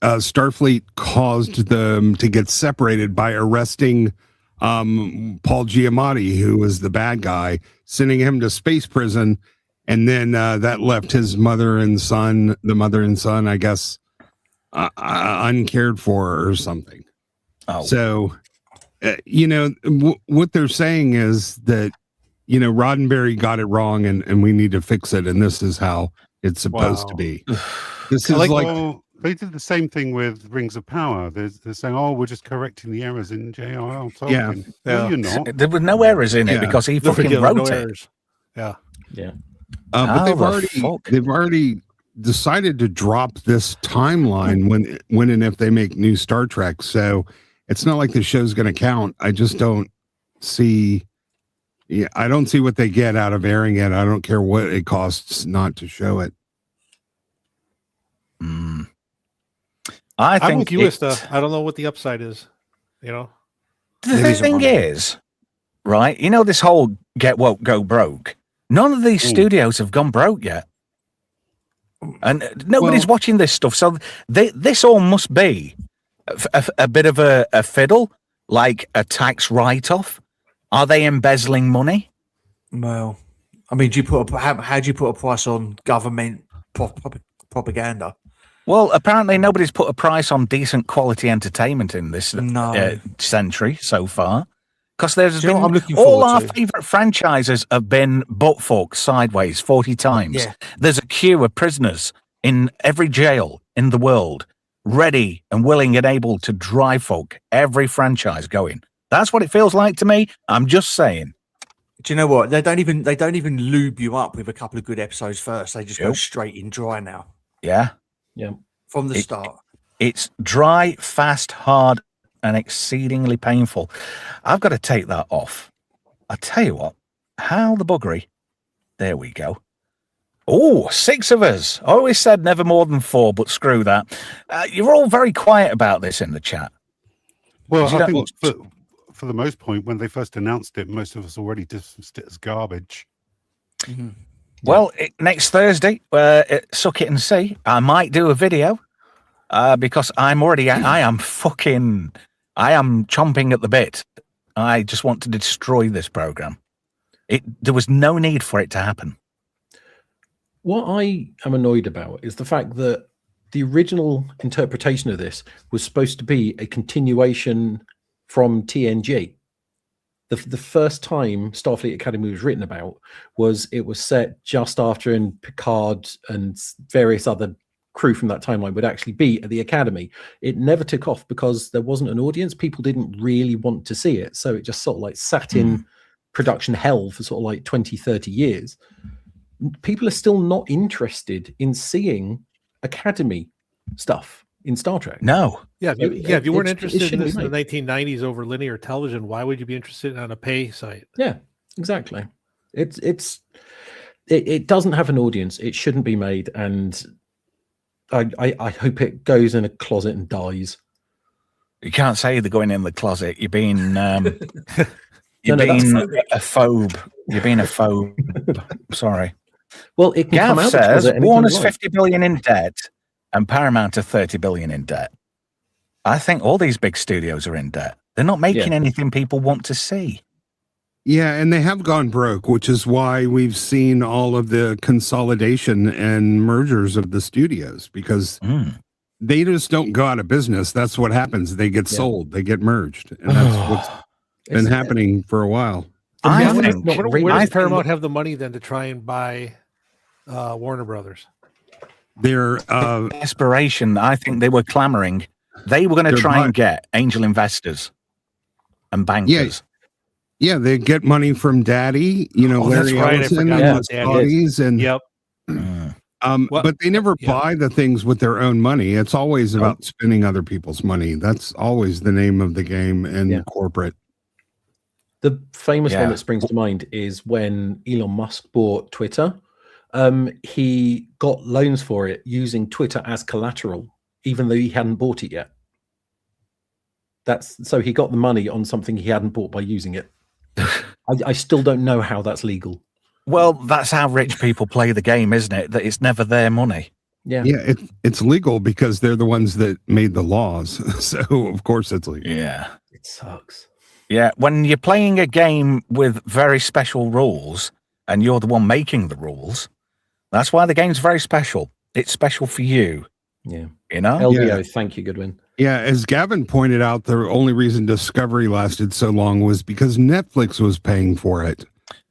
Starfleet caused them to get separated by arresting Paul Giamatti, who was the bad guy, sending him to space prison, and then that left his mother and son, I guess, uncared for or something. Oh. So, what they're saying is that, Roddenberry got it wrong and we need to fix it. And this is how it's supposed to be. This is well, they did the same thing with Rings of Power. They're saying, "Oh, we're just correcting the errors in J.R.R. Tolkien." Yeah. No, you're not. There were no errors in it because he fucking wrote it. Errors. Yeah. But they've already decided to drop this timeline when and if they make new Star Trek. So it's not like the show's going to count. I just don't see. Yeah, I don't see what they get out of airing it. I don't care what it costs not to show it. I'm with you, I don't know what the upside is. The thing is, right? This whole get woke, go broke. None of these studios have gone broke yet, and nobody's watching this stuff. So this all must be a bit of a fiddle, like a tax write-off? Are they embezzling money? Well, I mean, how do you put a price on government propaganda? Well, apparently nobody's put a price on decent quality entertainment in this century so far. Because there's been all our favourite franchises have been butt fucked sideways 40 times. Yeah. There's a queue of prisoners in every jail in the world, ready and willing and able to dry fuck every franchise going. That's what it feels like to me. I'm just saying. Do you know what? They don't even lube you up with a couple of good episodes first. They just go straight in dry now. Yeah. Yeah. From the start. It's dry, fast, hard, and exceedingly painful. I've got to take that off. I tell you what, how the buggery. There we go. Oh, 6 of us. I always said never more than 4, but screw that. You're all very quiet about this in the chat. Well, I think for the most part, when they first announced it, most of us already dismissed it as garbage. Mm-hmm. Well, next Thursday, suck it and see. I might do a video because I am chomping at the bit. I just want to destroy this program. There was no need for it to happen. What I am annoyed about is the fact that the original interpretation of this was supposed to be a continuation from TNG. The first time Starfleet Academy was written about was set just after and Picard and various other crew from that timeline would actually be at the Academy. It never took off because there wasn't an audience. People didn't really want to see it. So it just sort of like sat in production hell for sort of like 20, 30 years. People are still not interested in seeing Academy stuff in Star Trek. No. Yeah, if you weren't interested in this in the 1990s over linear television, why would you be interested on a pay site? Yeah, exactly. It doesn't have an audience. It shouldn't be made, and I hope it goes in a closet and dies. You can't say they're going in the closet. You're being a phobe. You're being a phobe. Sorry. Well, it can Gav come out says Warner's 50 billion in debt and Paramount are 30 billion in debt. I think all these big studios are in debt. They're not making anything people want to see. Yeah, and they have gone broke, which is why we've seen all of the consolidation and mergers of the studios, because they just don't go out of business. That's what happens. They get sold, they get merged. And that's what's been happening for a while. Where does Paramount have the money then to try and buy Warner Brothers? Their aspiration, I think they were clamoring. They were going to try and get angel investors and bankers. Yeah, they get money from Daddy, Larry Ellison and the Saudis, and but they never buy the things with their own money. It's always about spending other people's money. That's always the name of the game and corporate. The famous one that springs to mind is when Elon Musk bought Twitter. He got loans for it using Twitter as collateral, even though he hadn't bought it yet. So he got the money on something he hadn't bought by using it. I still don't know how that's legal. Well, that's how rich people play the game, isn't it? That it's never their money. Yeah, it's legal because they're the ones that made the laws. So of course it's legal. Yeah, it sucks. Yeah, when you're playing a game with very special rules and you're the one making the rules, that's why the game's very special. It's special for you. Yeah. LVO, thank you, Goodwin. Yeah, as Gavin pointed out, the only reason Discovery lasted so long was because Netflix was paying for it.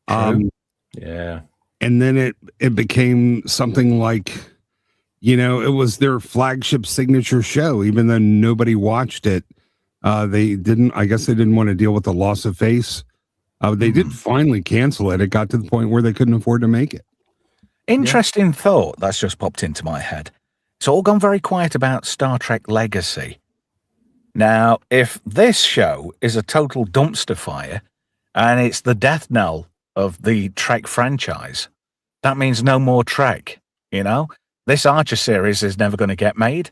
Yeah. And then it became something like, it was their flagship signature show, even though nobody watched it. I guess they didn't want to deal with the loss of face. They did finally cancel it. It got to the point where they couldn't afford to make it. Interesting thought that's just popped into my head. It's all gone very quiet about Star Trek Legacy. Now, if this show is a total dumpster fire and it's the death knell of the Trek franchise, that means no more Trek, This Archer series is never going to get made.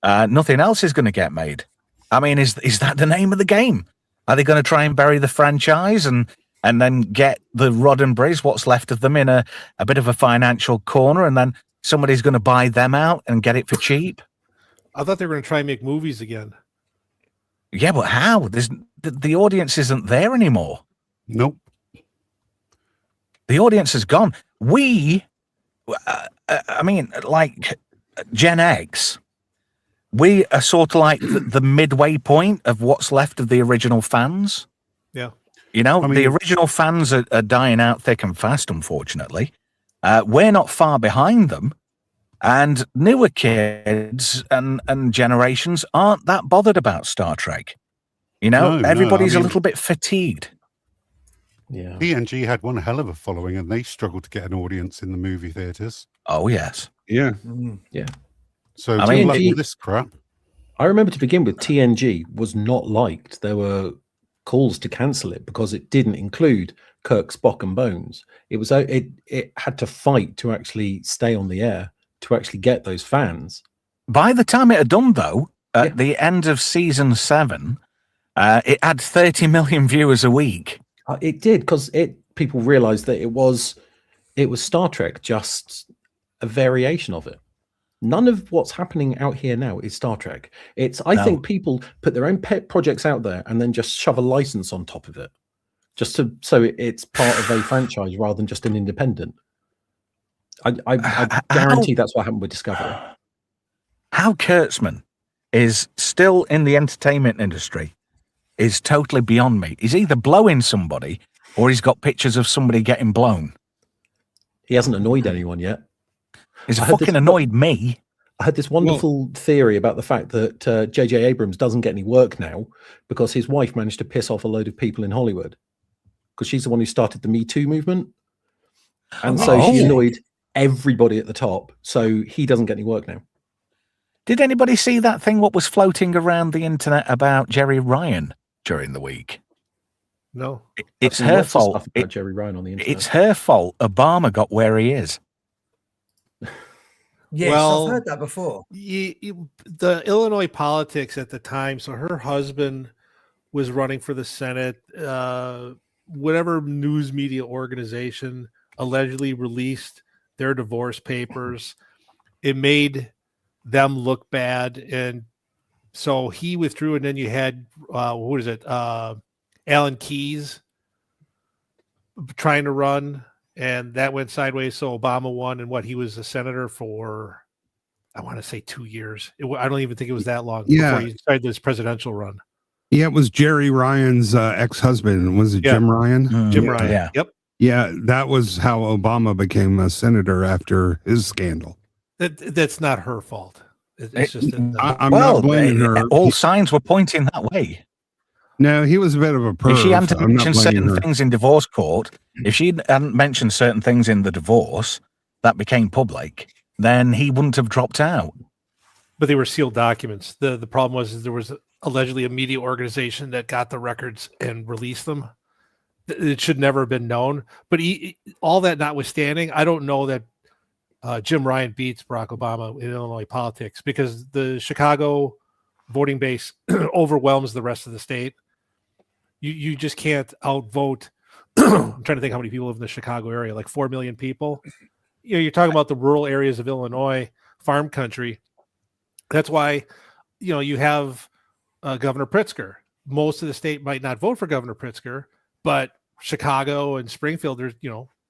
Nothing else is going to get made. I mean, is that the name of the game? Are they going to try and bury the franchise and then get the Roddenberrys, what's left of them, in a bit of a financial corner, and then somebody's going to buy them out and get it for cheap? I thought they were going to try and make movies again. Yeah, but how? The audience isn't there anymore. Nope. The audience has gone. I mean, like Gen X, we are sort of like the midway point of what's left of the original fans. Yeah. You know, I mean, the original fans are dying out thick and fast, unfortunately. We're not far behind them. And newer kids and generations aren't that bothered about Star Trek. You know, everybody's a little bit fatigued. Yeah. TNG had one hell of a following, and they struggled to get an audience in the movie theaters. Oh, yes. Yeah. Yeah. So I mean, good luck with this crap. I remember to begin with, TNG was not liked. There were calls to cancel it because it didn't include Kirk, Spock, and Bones. It was it had to fight to actually stay on the air, to actually get those fans. By the time it had done, though, at the end of season 7, it had 30 million viewers a week. It did, because people realized that it was Star Trek, just a variation of it. None of what's happening out here now is Star Trek. I think people put their own pet projects out there and then just shove a license on top of it, just so it's part of a franchise rather than just an independent. I guarantee that's what happened with Discovery. How Kurtzman is still in the entertainment industry is totally beyond me. He's either blowing somebody or he's got pictures of somebody getting blown. He hasn't annoyed anyone yet. He's fucking annoyed me. I had this wonderful theory about the fact that J.J. Abrams doesn't get any work now because his wife managed to piss off a load of people in Hollywood, because she's the one who started the Me Too movement. And so she annoyed everybody at the top. So he doesn't get any work now. Did anybody see that thing what was floating around the internet about Jerry Ryan during the week? No. It's her fault. About Jerry Ryan on the internet. It's her fault Obama got where he is. Yes, Well, I've heard that before. The Illinois politics at the time, so her husband was running for the Senate. Whatever news media organization allegedly released their divorce papers. It made them look bad, and so he withdrew. And then you had Alan Keyes trying to run, and that went sideways. So Obama won, and he was a senator for, I want to say 2 years. I don't even think it was that long before he started this presidential run. Yeah, it was Jerry Ryan's ex-husband. Was it Jim Ryan? Jim Ryan. Yeah. Yep. Yeah, that was how Obama became a senator after his scandal. That's not her fault. It's just I'm not blaming her. All signs were pointing that way. No, he was a bit of a perv. If she hadn't I'm not mentioned blaming certain her. things in divorce court, if she hadn't mentioned certain things in the divorce that became public, then he wouldn't have dropped out. But they were sealed documents. The problem was there was allegedly a media organization that got the records and released them. It should never have been known. But all that notwithstanding, I don't know that Jim Ryan beats Barack Obama in Illinois politics, because the Chicago voting base overwhelms the rest of the state. You just can't outvote. I'm trying to think how many people live in the Chicago area, like 4 million people. You're talking about the rural areas of Illinois, farm country. That's why, you have Governor Pritzker. Most of the state might not vote for Governor Pritzker, but Chicago and Springfield,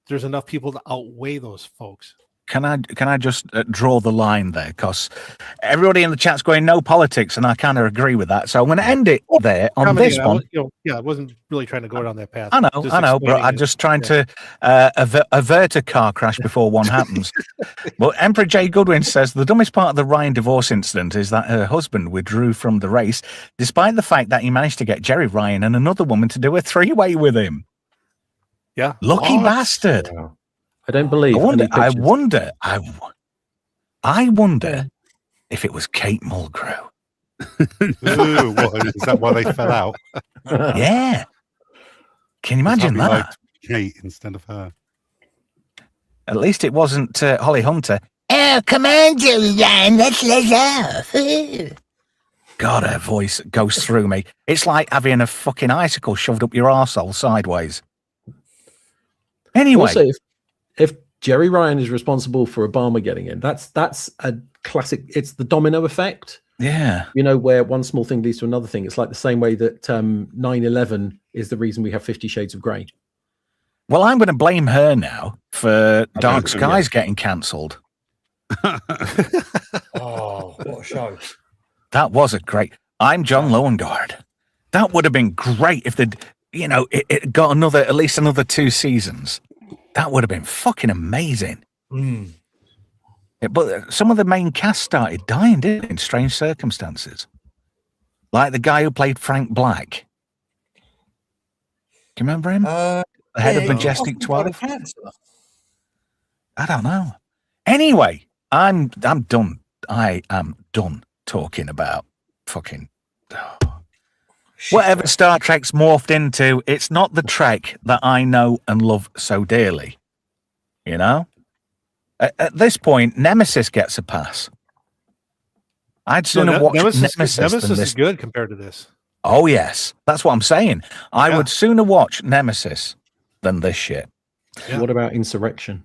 there's enough people to outweigh those folks. Can I just draw the line there? Because everybody in the chat's going no politics, and I kind of agree with that. So I'm going to end it there on this one. I wasn't really trying to go down that path. I know, but I'm just trying to avert a car crash before one happens. Well, Emperor J. Goodwin says the dumbest part of the Ryan divorce incident is that her husband withdrew from the race, despite the fact that he managed to get Jerry Ryan and another woman to do a 3-way with him. Yeah, lucky bastard. Wow. I don't believe. I wonder if it was Kate Mulgrew. Ooh, what, is that why they fell out? Yeah. Can you imagine that? Liked Kate instead of her. At least it wasn't Holly Hunter. Oh, come on, Julian, let's off. God, her voice goes through me. It's like having a fucking icicle shoved up your arsehole sideways. Anyway. Also, if Jerry Ryan is responsible for Obama getting in, that's a classic. It's the domino effect Yeah. You know, where one small thing leads to another thing. It's like the same way that 9/11 is the reason we have 50 Shades of Grey. Well, I'm going to blame her now for Dark Skies getting cancelled. Oh, what a show! That was a great. I'm John Lowengard. That would have been great if they'd, it got at least another 2 seasons. That would have been fucking amazing. Mm. But some of the main cast started dying, didn't it, in strange circumstances. Like the guy who played Frank Black. Do you remember him? The head of Majestic 12? I don't know. Anyway, I'm done. I am done talking about fucking whatever Star Trek's morphed into. It's not the Trek that I know and love so dearly. You know? At this point, Nemesis gets a pass. I'd sooner watch Nemesis than this. Is good compared to this. Oh, yes. That's what I'm saying. I would sooner watch Nemesis than this shit. Yeah. What about Insurrection?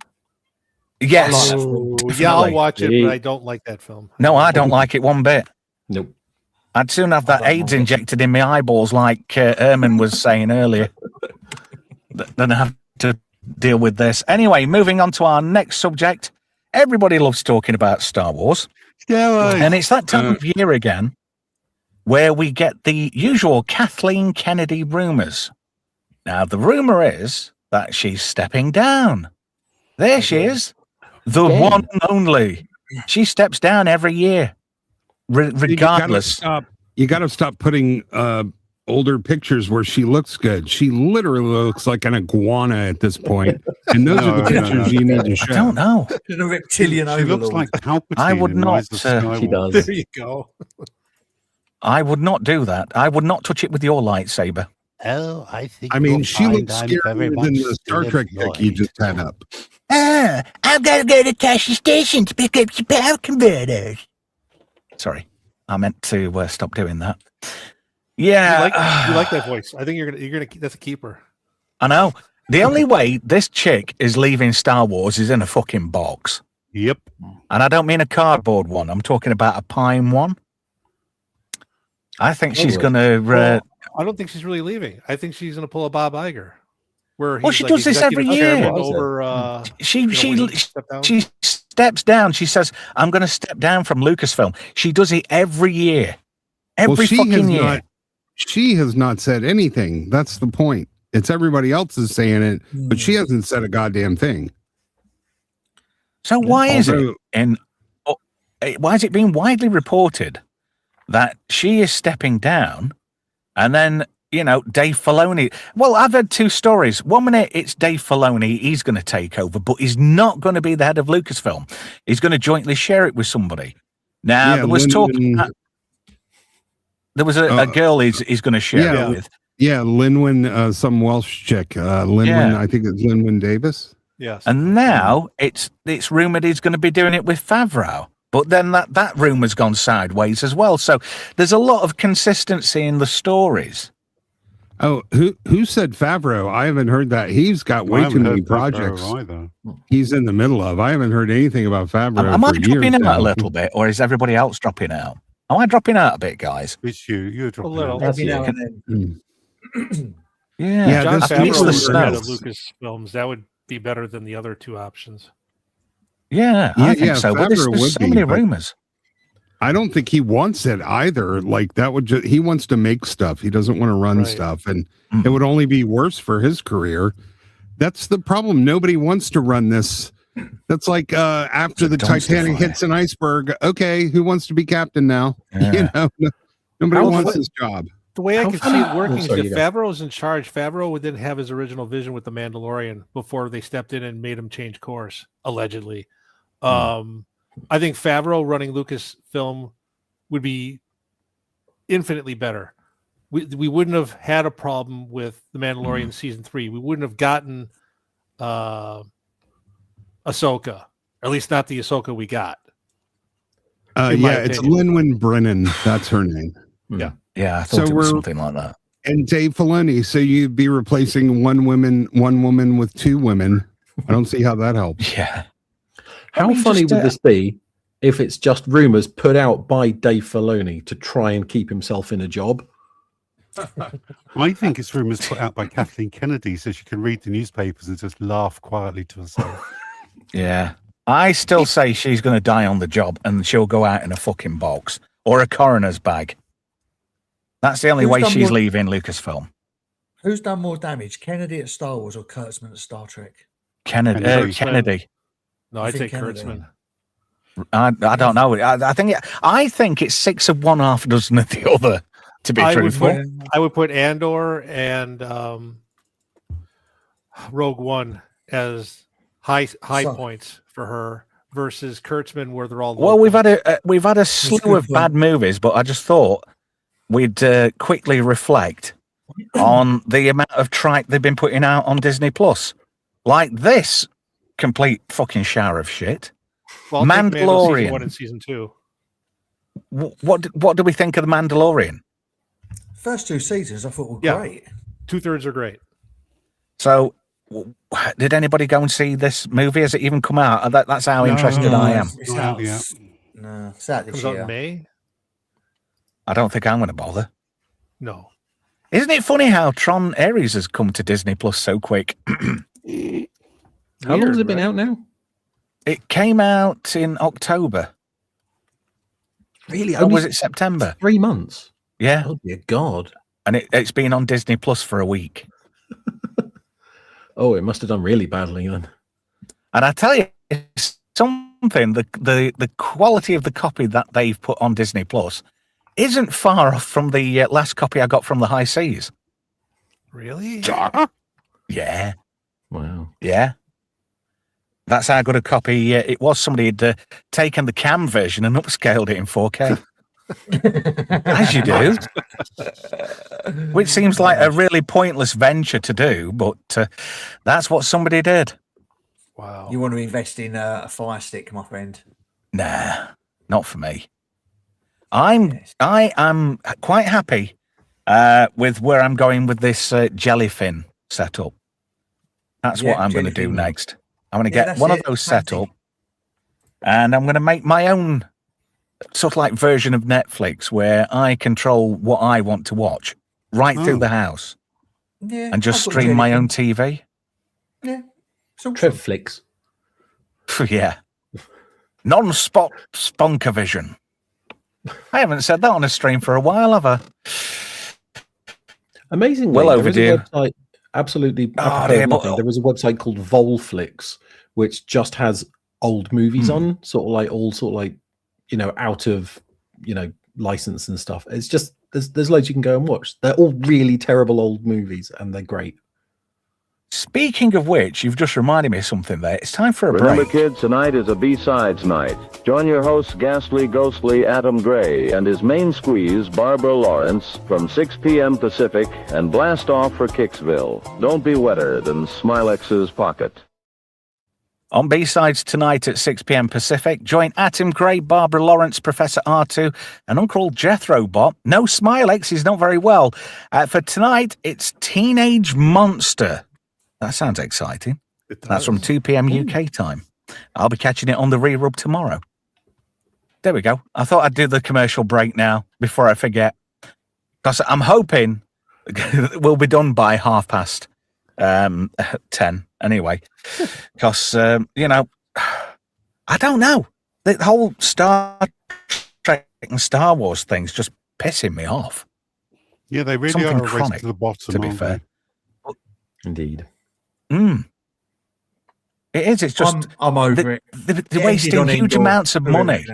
Yes. I'll watch it, but I don't like that film. No, I don't like it one bit. Nope. I'd sooner have that AIDS injected in my eyeballs like Ehrman was saying earlier than have to deal with this. Anyway, moving on to our next subject. Everybody loves talking about Star Wars. And it's that time of year again where we get the usual Kathleen Kennedy rumors. Now, the rumor is that she's stepping down. There she is. The one and only. She steps down every year, regardless. You got to stop putting older pictures where she looks good. She literally looks like an iguana at this point. And those are the pictures you need to show. I don't know. She's a reptilian overlord. She looks like Palpatine. I would not. She does. There you go. I would not do that. I would not touch it with your lightsaber. Oh, I mean, she looks scarier than the Star Trek deck you just had up. I've got to go to Tasha Station to pick up some power converters. Sorry, I meant to stop doing that. Yeah, you like that voice. I think you're gonna. That's a keeper. I know. The only way this chick is leaving Star Wars is in a fucking box. Yep. And I don't mean a cardboard one. I'm talking about a pine one. I think she's going to... I don't think she's really leaving. I think she's going to pull a Bob Iger. Where she does this every year. She steps down. She says, I'm going to step down from Lucasfilm. She does it every year. Every fucking year. She has not said anything. That's the point. It's everybody else is saying it, but she hasn't said a goddamn thing. So why is it being widely reported that she is stepping down, and then, Dave Filoni... Well, I've heard 2 stories. One minute, it's Dave Filoni. He's going to take over, but he's not going to be the head of Lucasfilm. He's going to jointly share it with somebody. Now, there was talk... There was a girl he's going to share it with. Yeah, Linwin, some Welsh chick. Linwin, I think it's Linwin Davis. Yes. And now it's rumored he's going to be doing it with Favreau. But then that rumor's gone sideways as well. So there's a lot of consistency in the stories. Oh, who said Favreau? I haven't heard that. He's got way too many projects he's in the middle of. I haven't heard anything about Favreau. Am I dropping out a little bit, or is everybody else dropping out? Am I dropping out a bit, guys? It's you. You're dropping a little. out. Yeah, John I think it's Favreau the was head of smells. Lucasfilms. That would be better than the other 2 options. Yeah, I think so. But there's so many rumors. I don't think he wants it either. Like that would he wants to make stuff. He doesn't want to run stuff, and it would only be worse for his career. That's the problem. Nobody wants to run this. That's like after the Titanic hits an iceberg. Okay, who wants to be captain now? Yeah. Nobody wants this job. The way I can see it working is if Favreau's in charge, Favreau would then have his original vision with The Mandalorian before they stepped in and made him change course, allegedly. I think Favreau running Lucasfilm would be infinitely better. We wouldn't have had a problem with The Mandalorian season 3. We wouldn't have gotten Ahsoka, or at least not the Ahsoka we got. It's Linwin Brennan. That's her name. Yeah, I thought it was something like that. And Dave Filoni. So you'd be replacing one woman with 2 women. I don't see how that helps. Yeah. How funny would this be if it's just rumours put out by Dave Filoni to try and keep himself in a job. I think it's rumours put out by Kathleen Kennedy so she can read the newspapers and just laugh quietly to herself. Yeah. I still say she's going to die on the job and she'll go out in a fucking box or a coroner's bag. That's the only way she's leaving Lucasfilm. Who's done more damage, Kennedy at Star Wars or Kurtzman at Star Trek? Kennedy. No, I'd say Kurtzman. I don't know. I think it's 6 of one, half a dozen of the other. To be truthful, I would put Andor and Rogue One as high points for her versus Kurtzman, where they're all. Well, we've had a slew of bad movies, but I just thought we'd quickly reflect on the amount of tripe they've been putting out on Disney Plus, like this complete fucking shower of shit. Well, Mandalorian season 1 and season 2. What do we think of the Mandalorian? First 2 seasons I thought were great. 2/3 are great. So, did anybody go and see this movie? Has it even come out? That's how interested I am. It's out. No, it's out this Comes out year. in May. I don't think I'm going to bother. No. Isn't it funny how Tron Ares has come to Disney Plus so quick? How long has it been out now? It came out in October. Really? Or was it September? 3 months. Yeah. Oh dear God. And it's been on Disney Plus for a week. Oh, it must have done really badly then. And I tell you something, the quality of the copy that they've put on Disney Plus isn't far off from the last copy I got from the High Seas. Really? Yeah. Wow. Yeah. That's how good a copy it was. Somebody had taken the cam version and upscaled it in 4K. As you do. Which seems like a really pointless venture to do, but that's what somebody did. Wow. You want to invest in a Fire Stick, my friend? Nah, not for me. I am quite happy with where I'm going with this jellyfin setup. That's what I'm going to do next. I'm going to get one of those set up, and I'm going to make my own sort of like version of Netflix where I control what I want to watch right through the house, and just stream my own TV. Yeah, Trevflix. Yeah, non-spot Spunkavision. I haven't said that on a stream for a while, have I? Amazingly, well there overdue. is a website, absolutely. There was a website called Volflix, which just has old movies on, sort of like out of license and stuff. It's just there's loads you can go and watch. They're all really terrible old movies, and they're great. Speaking of which, you've just reminded me of something there. It's time for a Remember, break. kids, tonight is a B-Sides night. Join your host, ghastly, ghostly Adam Gray, and his main squeeze, Barbara Lawrence, from 6 p.m. Pacific, and blast off for Kicksville. Don't be wetter than Smilex's pocket. On B-Sides tonight at 6 p.m. Pacific, join Atom Gray, Barbara Lawrence, Professor R2, and Uncle Jethro Bot. No Smilex, he's not very well. For tonight, it's Teenage Monster. That sounds exciting. That's from 2 p.m. UK time. I'll be catching it on the re-rub tomorrow. There we go. I thought I'd do the commercial break now before I forget. Because I'm hoping we'll be done by 10:30 anyway. Because, I don't know. The whole Star Trek and Star Wars thing's just pissing me off. Yeah, they really Something are a race chronic, to the bottom, to be aren't fair. Indeed. It is. It's just I'm over it. They're wasting huge amounts of money.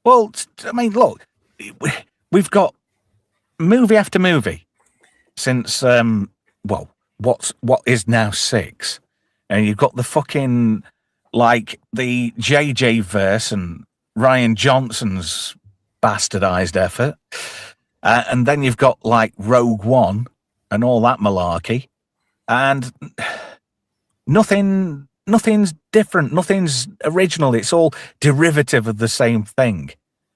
Well, I mean, look, we've got movie after movie since what is now 6, and you've got the fucking like the JJ verse and Ryan Johnson's bastardized effort, and then you've got like Rogue One and all that malarkey, and nothing's different, nothing's original. It's all derivative of the same thing.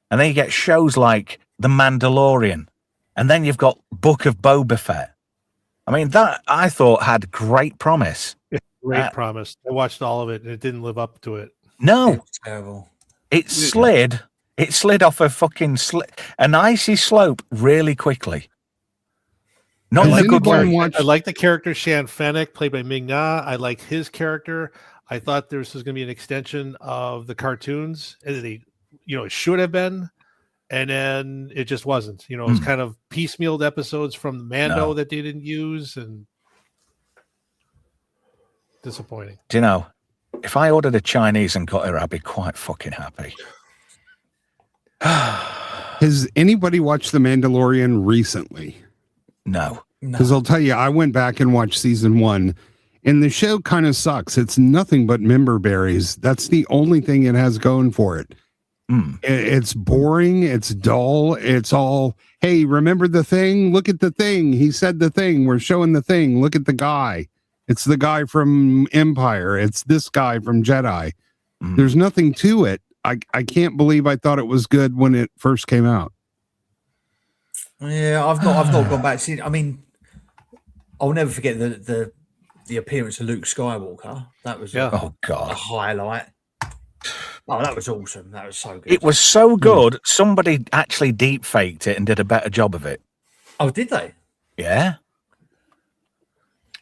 And then you get shows like The Mandalorian, and then you've got Book of Boba Fett. I mean, that I thought had great promise. Great promise. I watched all of it, and it didn't live up to it. No, It was terrible. it slid. It slid off a fucking an icy slope really quickly. Not in a good way. I like the character Shan Fennec, played by Ming Na. I like his character. I thought this was going to be an extension of the cartoons, and it should have been, and then it just wasn't. It was kind of piecemealed episodes from the Mando that they didn't use, and disappointing. Do you know, if I ordered a Chinese and got it, I'd be quite fucking happy. Has anybody watched The Mandalorian recently? No. Because I'll tell you, I went back and watched season 1, and the show kind of sucks. It's nothing but member berries. That's the only thing it has going for it. It's boring. It's dull. It's all, hey, remember the thing? Look at the thing. He said the thing. We're showing the thing. Look at the guy. It's the guy from Empire. It's this guy from Jedi. There's nothing to it. I can't believe I thought it was good when it first came out. Yeah, I've not gone back to. I mean, I'll never forget the appearance of Luke Skywalker. That was oh god, a highlight. Oh, that was awesome. That was so good. It was so good. Somebody actually deep faked it and did a better job of it. Oh, did they? Yeah.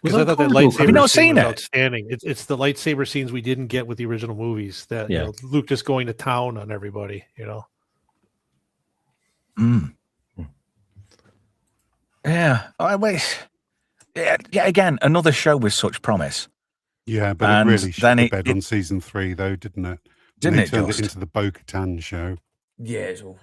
Because I thought that lightsaber Have you not scene seen was it? Outstanding. It's the lightsaber scenes we didn't get with the original movies. That Luke just going to town on everybody. Yeah. Yeah. Again, another show with such promise. Yeah, but And it really shit then the it- bed it- on season 3, though, didn't it? Didn't They it turned just? it into the Bo-Katan show. Yeah, it's awful.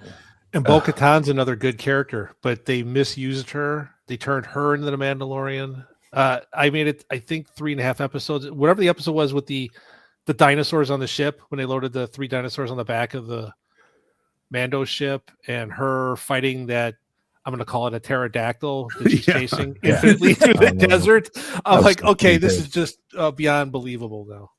And Bo-Katan's another good character, but they misused her. They turned her into the Mandalorian. I made it, I think, 3.5 episodes. Whatever the episode was with the dinosaurs on the ship, when they loaded the 3 dinosaurs on the back of the Mando ship, and her fighting that, I'm going to call it a pterodactyl that she's chasing infinitely through the desert. I'm like, okay, this is just beyond believable now.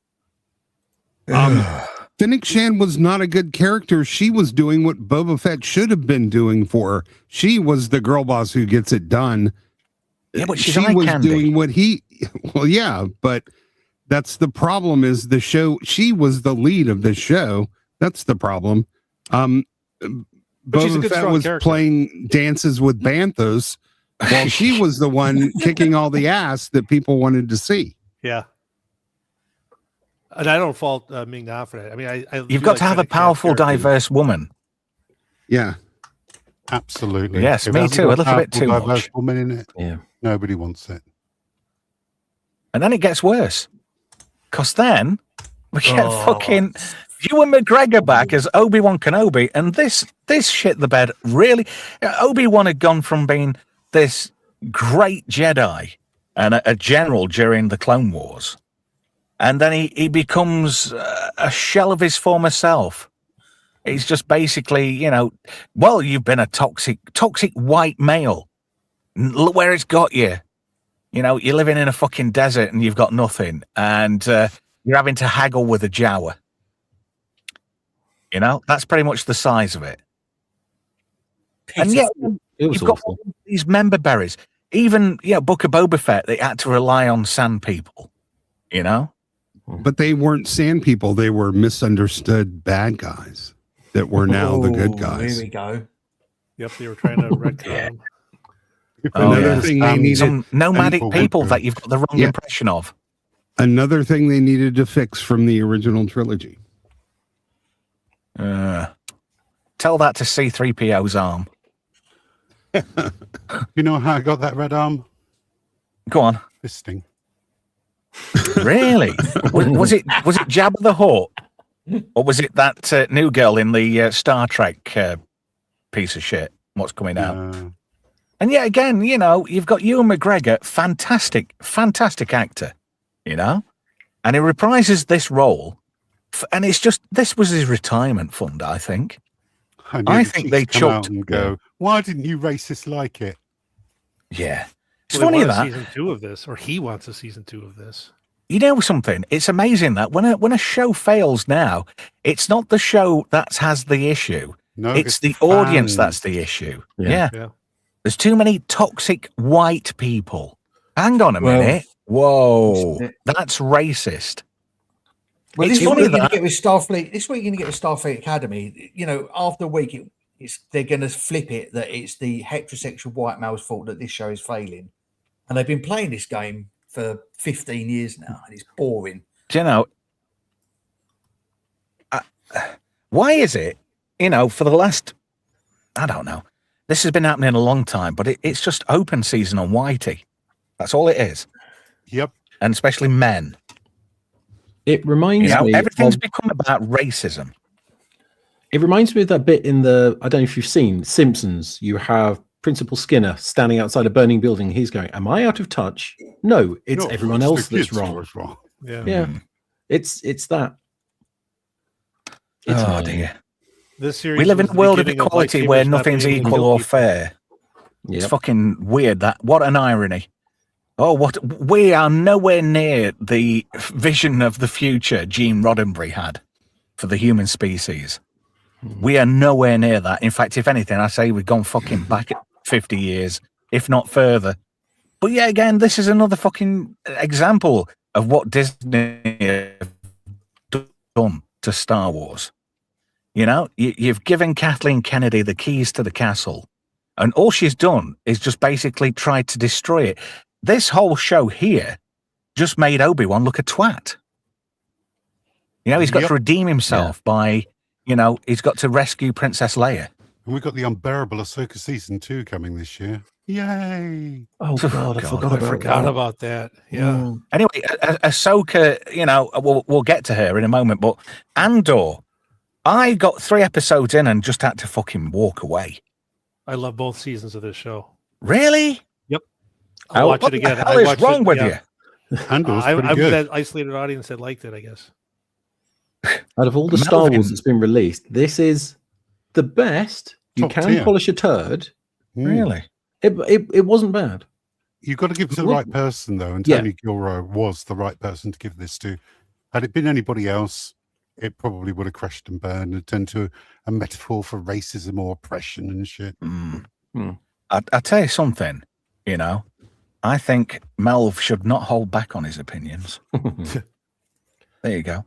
Fennec Shan was not a good character. She was doing what Boba Fett should have been doing for her. She was the girl boss who gets it done. Yeah, but she's she eye was candy. doing what he. Well, yeah, but that's the problem. Is the show? She was the lead of the show. That's the problem. But she's a Boba good, Fett strong was character. playing dances with Banthos, while she was the one kicking all the ass that people wanted to see. Yeah. And I don't fault Ming Na for that. I mean, I You've got to have a powerful, diverse woman. Yeah. Absolutely. Yes, If me it hasn't too, got a little bit powerful, too diverse much. woman in it. Yeah. Nobody wants it. And then it gets worse. Because then we get fucking Ewan McGregor back as Obi-Wan Kenobi. And this shit the bed really. Obi-Wan had gone from being this great Jedi and a general during the Clone Wars. And then he becomes a shell of his former self. He's just basically, well, you've been a toxic white male. Look where it's got you. You're living in a fucking desert and you've got nothing. And you're having to haggle with a Jawa. That's pretty much the size of it. And yet, It was you've got awful. all these member berries. Even, Book of Boba Fett, they had to rely on sand people, But they weren't sand people. They were misunderstood bad guys that were now the good guys. Here we go. Yep, they were trying to retcon him. Another thing they needed, Some nomadic and- people that you've got the wrong Yeah. impression of. another thing they needed to fix from the original trilogy. Tell that to C-3PO's arm. You know how I got that red arm? Go on. Fisting. Really? was it Jabba the Hutt? Or was it that new girl in the Star Trek piece of shit? What's coming out? And yet again, you've got Ewan McGregor, fantastic actor, and he reprises this role. And it's just, this was his retirement fund, I think. I think they chucked and go, why didn't you racists like it? Yeah. It's Well, they funny want a that. season 2 of this, or he wants a season 2 of this. You know something? It's amazing that when a show fails now, it's not the show that has the issue. No, it's the the audience fans. that's the issue. Yeah. Yeah. There's too many toxic white people. Hang on a Well, minute. Whoa. isn't it? That's racist. Well, It's this is what funny you're going to that- get with Starfleet. This is what you're going to get with Starfleet Academy. You know, after a week, they're going to flip it that it's the heterosexual white male's fault that this show is failing, and they've been playing this game for 15 years now, and it's boring. Do you know, why is it, you know, for the last, I don't know, this has been happening a long time, but it's just open season on Whitey. That's all it is. Yep. And especially men. It reminds me. Everything's become about racism. It reminds me of that bit in the, I don't know if you've seen Simpsons. You have Principal Skinner standing outside a burning building. He's going, "Am I out of touch?" No, it's No, everyone it's the else that's kids wrong. that's wrong. Yeah. It's that. It's Oh annoying. dear. This series We live in was a the world of beginning equality lightsabers where not nothing's being able to equal kill or people. fair. It's Yep. fucking weird that. What an irony. Oh, what we are nowhere near the vision of the future Gene Roddenberry had for the human species. We are nowhere near that. In fact, if anything, I say we've gone fucking back 50 years, if not further. But yeah, again, this is another fucking example of what Disney have done to Star Wars. You know, you've given Kathleen Kennedy the keys to the castle, and all she's done is just basically tried to destroy it. This whole show here just made Obi-Wan look a twat. You know, he's got to redeem himself by, you know, he's got to rescue Princess Leia. And we've got the unbearable Ahsoka season 2 coming this year. Yay! Oh God, I Forgot about that. Yeah. Anyway, Ahsoka, you know, we'll get to her in a moment, but Andor, I got 3 episodes in and just had to fucking walk away. I love both seasons of this show. Really? Yep. I'll watch what it again. the hell is wrong with you? Andor's pretty I'm good. that isolated audience that liked it, I guess. Out of all the Star Wars that's been released, this is the best. You Top can tier. polish a turd. Really? It wasn't bad. You've got to give it to the right person, though, and Yeah. Tony Gilroy was the right person to give this to. Had it been anybody else, it probably would have crashed and burned and turned to a metaphor for racism or oppression and shit. I'll tell you something, you know, I think Melv should not hold back on his opinions. There you go.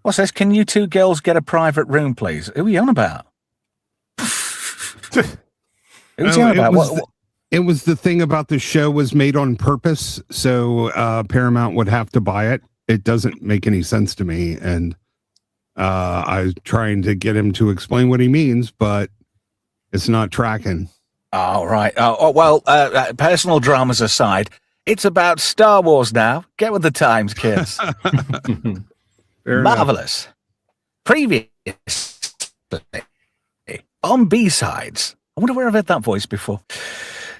What's this? Can you 2 girls get a private room, please? Who are you on about? Who's he on about? It was the thing about the show was made on purpose, so Paramount would have to buy it. It doesn't make any sense to me, and I was trying to get him to explain what he means, but it's not tracking. Oh, right. Oh, well, personal dramas aside, it's about Star Wars now. Get with the times, kids. Marvelous. Previously, on B-sides. I wonder where I've heard that voice before.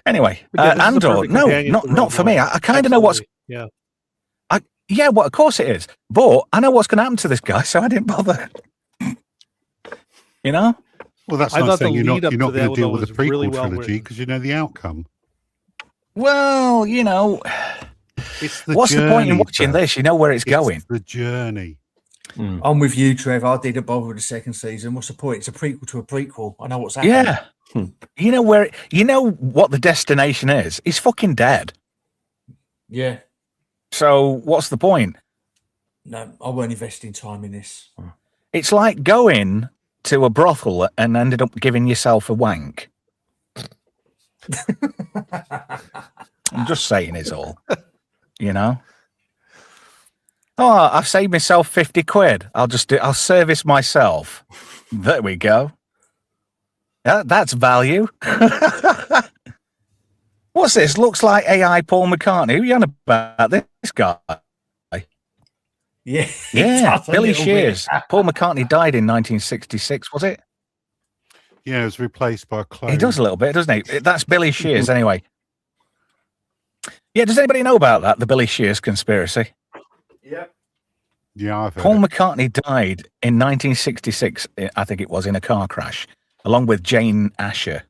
Anyway, Yeah, this is the Andor. perfect No, companion to not for Rogue me. One. I kind of know what's. Absolutely. Yeah. Yeah, well, of course it is. But I know what's going to happen to this guy, so I didn't bother. You know? Well, that's I not thought the saying you're not lead up going to to that deal with was the prequel really well trilogy written. because you know the outcome. Well, you know, It's the what's the point in journey, watching Beth. this? You know where it's It's going. the journey. I'm with you, Trev. I didn't bother with the second season. What's the point? It's a prequel to a prequel. I know what's happening. Yeah. You know where? You know what the destination is? He's fucking dead. Yeah. So what's the point? No, I won't invest in time in this. It's like going to a brothel and ended up giving yourself a wank. I'm just saying it's all. You know? Oh, I've saved myself 50 quid. I'll service myself. There we go. That's value. What's this? Looks like AI Paul McCartney. Who are you on about? This guy. Yeah. Yeah, Just a Billy little bit. Shears. Paul McCartney died in 1966, was it? Yeah, it was replaced by a clone. He does a little bit, doesn't he? That's Billy Shears, anyway. Yeah, does anybody know about that, the Billy Shears conspiracy? Yeah, I've heard Paul it. McCartney died in 1966, I think it was, in a car crash, along with Jane Asher,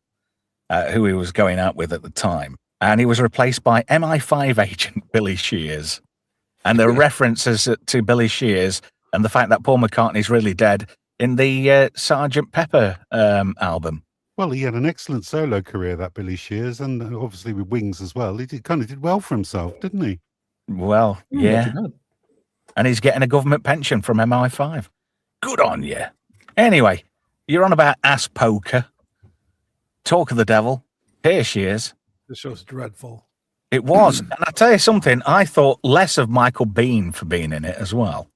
who he was going out with at the time. And he was replaced by MI5 agent Billy Shears. And there are references to Billy Shears and the fact that Paul McCartney's really dead in the Sgt. Pepper album. Well, he had an excellent solo career, that Billy Shears, and obviously with Wings as well. He kind of did well for himself, didn't he? Well, Not yeah. too bad. and he's getting a government pension from MI5. Good on you. Anyway, you're on about ass poker. Talk of the devil. Here she is. This show's dreadful. It was. And I tell you something, I thought less of Michael Biehn for being in it as well.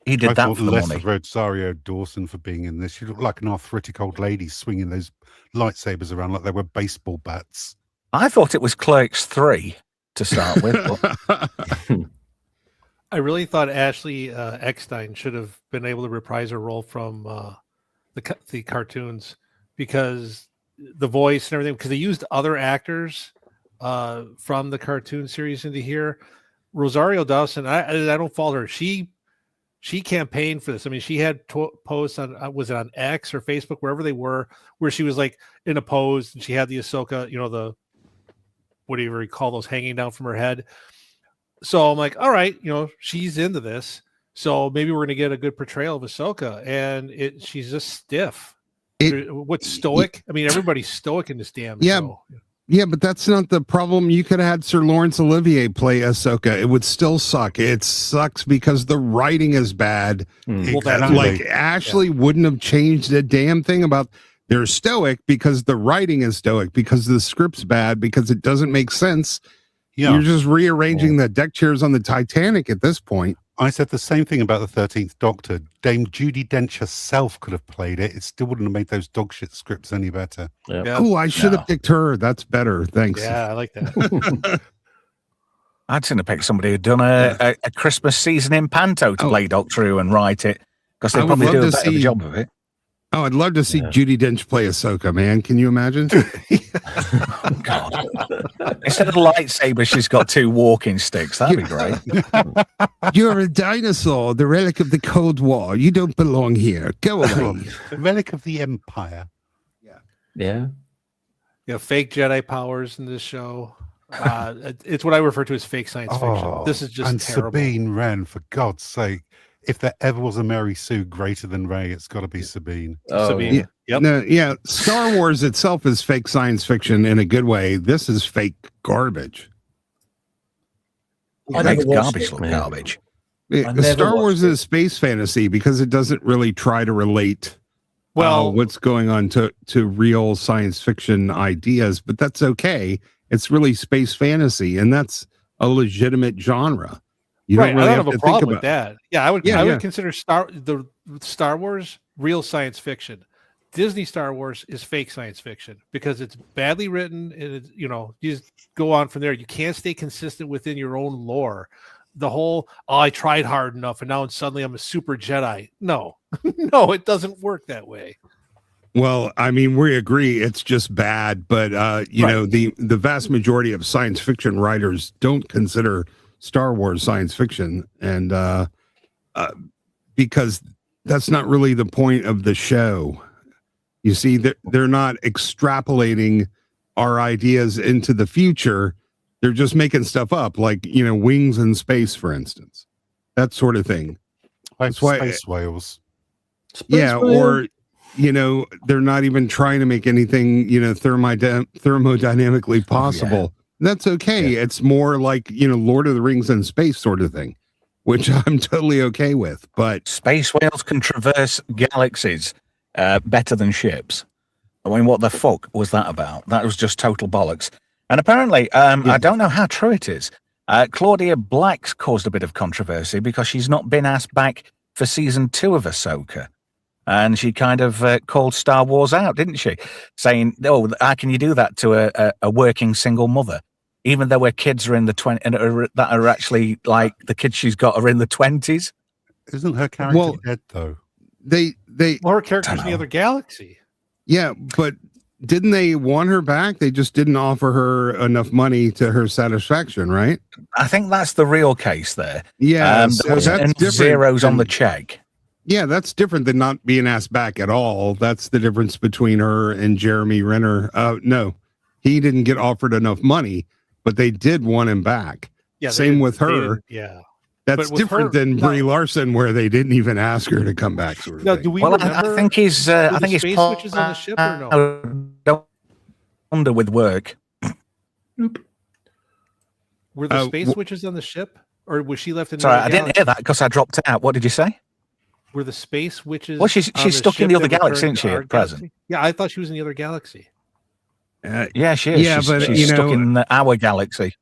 He did that for the less money. of Rosario Dawson for being in this. She looked like an arthritic old lady swinging those lightsabers around like they were baseball bats. I thought it was Clerks 3 to start with. But... I really thought Ashley Eckstein should have been able to reprise her role from the cartoons, because the voice and everything, because they used other actors from the cartoon series into here. Rosario Dawson, I don't fault her. She campaigned for this. I mean, she had posts on, was it on X or Facebook, wherever they were, where she was like in a pose and she had the Ahsoka, the whatever you call those hanging down from her head. So I'm like, all right, she's into this. So maybe we're going to get a good portrayal of Ahsoka. And she's just stiff. What's stoic? I mean, everybody's stoic in this damn show. Yeah, but that's not the problem. You could have had Sir Laurence Olivier play Ahsoka. It would still suck. It sucks because the writing is bad. Exactly. Like Ashley wouldn't have changed a damn thing about they're stoic because the writing is stoic, because the script's bad, because it doesn't make sense. Yeah. You're just rearranging the deck chairs on the Titanic at this point. I said the same thing about the 13th Doctor. Dame Judi Dench herself could have played it. It still wouldn't have made those dogshit scripts any better. Yep. Oh, I should have picked her. That's better. Thanks. Yeah, I like that. I'd sooner pick somebody who'd done a Christmas season in Panto to play Doctor Who and write it, because they probably do a better job of it. Oh, I'd love to see Judi Dench play Ahsoka, man. Can you imagine? Oh, God. Instead of lightsaber, she's got 2 walking sticks. That'd be great. You're a dinosaur, the relic of the Cold War. You don't belong here. Go away. Relic of the Empire. Yeah. Fake Jedi powers in this show. It's what I refer to as fake science fiction. This is just terrible. Sabine Wren, for God's sake. If there ever was a Mary Sue greater than Rey, it's got to be Sabine. Sabine. Yep. No, Star Wars itself is fake science fiction in a good way. This is fake garbage. It makes garbage look garbage. Star Wars is space fantasy because it doesn't really try to relate what's going on to real science fiction ideas, but that's okay. It's really space fantasy, and that's a legitimate genre. You don't really I don't have a problem with about that. Yeah, I would consider Star Wars real science fiction. Disney Star Wars is fake science fiction because it's badly written, and it's, you just go on from there. You can't stay consistent within your own lore. The whole I tried hard enough and now suddenly I'm a super Jedi. No, no, it doesn't work that way. Well, I mean, we agree it's just bad, but the vast majority of science fiction writers don't consider Star Wars science fiction, and because that's not really the point of the show. You see, they're not extrapolating our ideas into the future. They're just making stuff up, like wings in space, for instance, that sort of thing. Like space whales. Or they're not even trying to make anything thermodynamically possible. That's okay. Yeah. It's more like, Lord of the Rings in space sort of thing, which I'm totally okay with. But space whales can traverse galaxies better than ships. I mean, what the fuck was that about? That was just total bollocks. And apparently, I don't know how true it is. Claudia Black's caused a bit of controversy because she's not been asked back for season 2 of Ahsoka. And she kind of called Star Wars out, didn't she? Saying, "Oh, how can you do that to a working single mother? Even though her kids are in the 20s, that are actually like the kids she's got are in the 20s." Isn't her character dead though? Her character's in the other galaxy. Yeah, but didn't they want her back? They just didn't offer her enough money to her satisfaction, right? I think that's the real case there. Yeah, there was zeros on the check. Yeah, that's different than not being asked back at all. That's the difference between her and Jeremy Renner. No, he didn't get offered enough money, but they did want him back. Yeah, same with her. Yeah. That's different than Brie Larson, where they didn't even ask her to come back. Sort of thing. Do we remember? I think he's. I think he's space switches on the ship or no? Under with work. Were the space switches on the ship? Or was she left in Sorry, the I didn't hear that because I dropped out. What did you say? Were the space witches? Well, she's on the stuck in ship the other that galaxy, returned isn't she, to our at present? galaxy? Yeah, I thought she was in the other galaxy. Yeah, she is. Yeah, but, she's you stuck know, in our galaxy.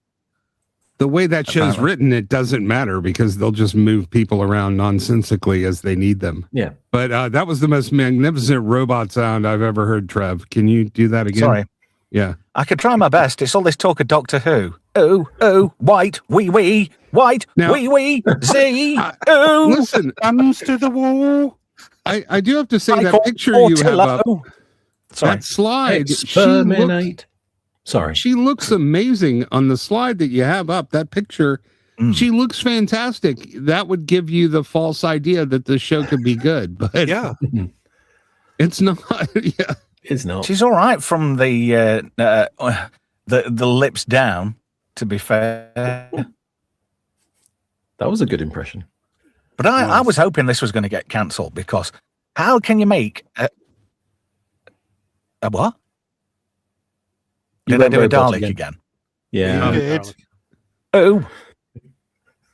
The way that show's Apparently. written, it doesn't matter because they'll just move people around nonsensically as they need them. Yeah. But that was the most magnificent robot sound I've ever heard, Trev. Can you do that again? Sorry. Yeah. I could try my best. It's all this talk of Doctor Who. Oh, white, wee, white, Now- wee, Z, oh. Listen, Thumbs to the wall. I do have to say that Michael picture you have up, Portillo. Sorry. that slide, Exterminate. Sorry. she looks amazing on the slide that you have up. That picture, she looks fantastic. That would give you the false idea that the show could be good, but Yeah. it's not. Yeah. It's not. She's all right from the lips down, to be fair. That was a good impression. But I was hoping this was going to get cancelled because how can you make a what? You Did I went do a robot Dalek again. again? Yeah. Good. Oh,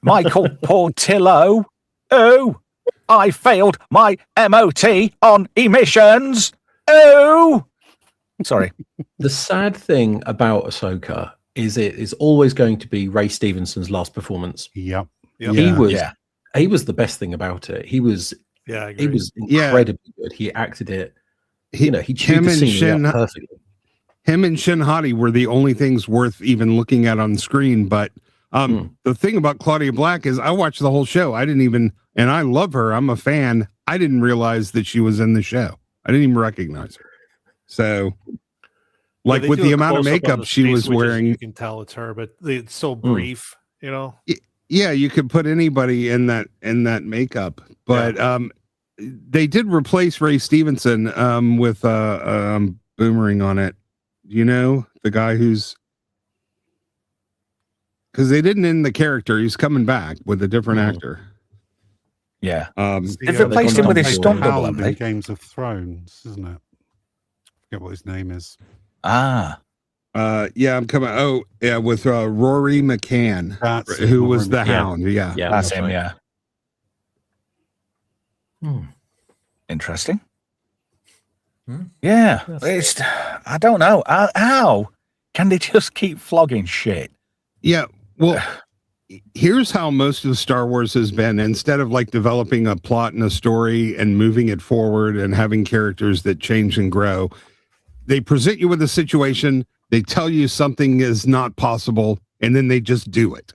Michael Portillo. Oh, I failed my MOT on emissions. Oh, sorry. The sad thing about Ahsoka is it is always going to be Ray Stevenson's last performance. Yep. He was the best thing about it. He was Yeah, I agree. he was incredibly good. He acted it. He chewed him the and scenery Shin- up perfectly. Him and Shin Hati were the only things worth even looking at on screen. But the thing about Claudia Black is I watched the whole show. I didn't even, and I love her. I'm a fan. I didn't realize that she was in the show. I didn't even recognize her. So, like they with do the a amount of close-up on makeup the she space was witches, wearing, you can tell it's her, but it's so brief, yeah, you could put anybody in that makeup. But they did replace Ray Stevenson with Boomerang on it. You know, the guy who's, because they didn't end the character. He's coming back with a different actor. Yeah. The, They've replaced him with his stunt double, Hound haven't in they? Games of Thrones, isn't it? I forget what his name is. Ah. Yeah, I'm coming. Oh, yeah, with Rory McCann, That's who Rory was the McCann. Hound. Yeah. Yeah, That's him, right. yeah. Hmm. Interesting. Yeah. It's, I don't know. How can they just keep flogging shit? Yeah. Well, here's how most of Star Wars has been. Instead of like developing a plot and a story and moving it forward and having characters that change and grow, they present you with a situation, they tell you something is not possible, and then they just do it.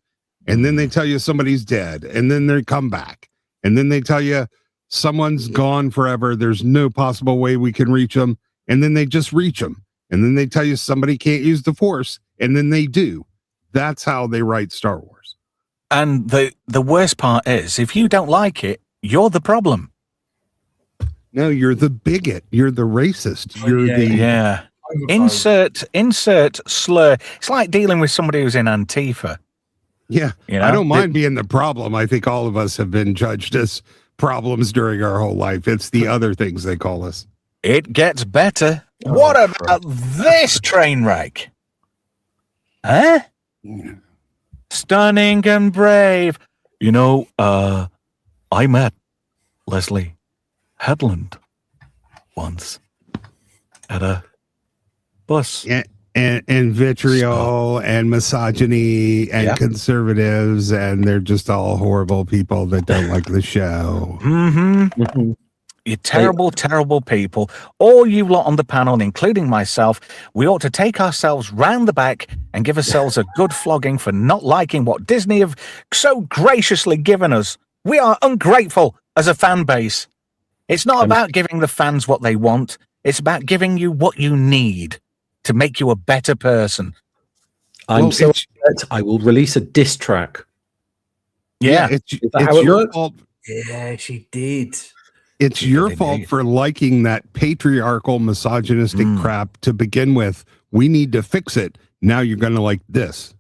And then they tell you somebody's dead, and then they come back. And then they tell you someone's gone forever. There's no possible way we can reach them. And then they just reach them. And then they tell you somebody can't use the Force, and then they do. That's how they write Star Wars. And the worst part is, if you don't like it, you're the problem. No, you're the bigot. You're the racist. You're the Yeah. Insert slur. It's like dealing with somebody who's in Antifa. yeah. You know? I don't mind being the problem. I think all of us have been judged as problems during our whole life. It's the other things they call us. It gets better. What about this train wreck? Huh? Stunning and brave. You know, I met Leslie Headland once at a bus. Yeah. And vitriol and misogyny and conservatives, and they're just all horrible people that don't like the show. Mm-hmm. You terrible, terrible people. All you lot on the panel, including myself, we ought to take ourselves round the back and give ourselves a good flogging for not liking what Disney have so graciously given us. We are ungrateful as a fan base. It's not about giving the fans what they want. It's about giving you what you need to make you a better person. I'm so upset. I will release a diss track. Yeah. It's how it your works? fault. Yeah, she did. It's your fault for liking that patriarchal, misogynistic crap to begin with. We need to fix it. Now you're going to like this.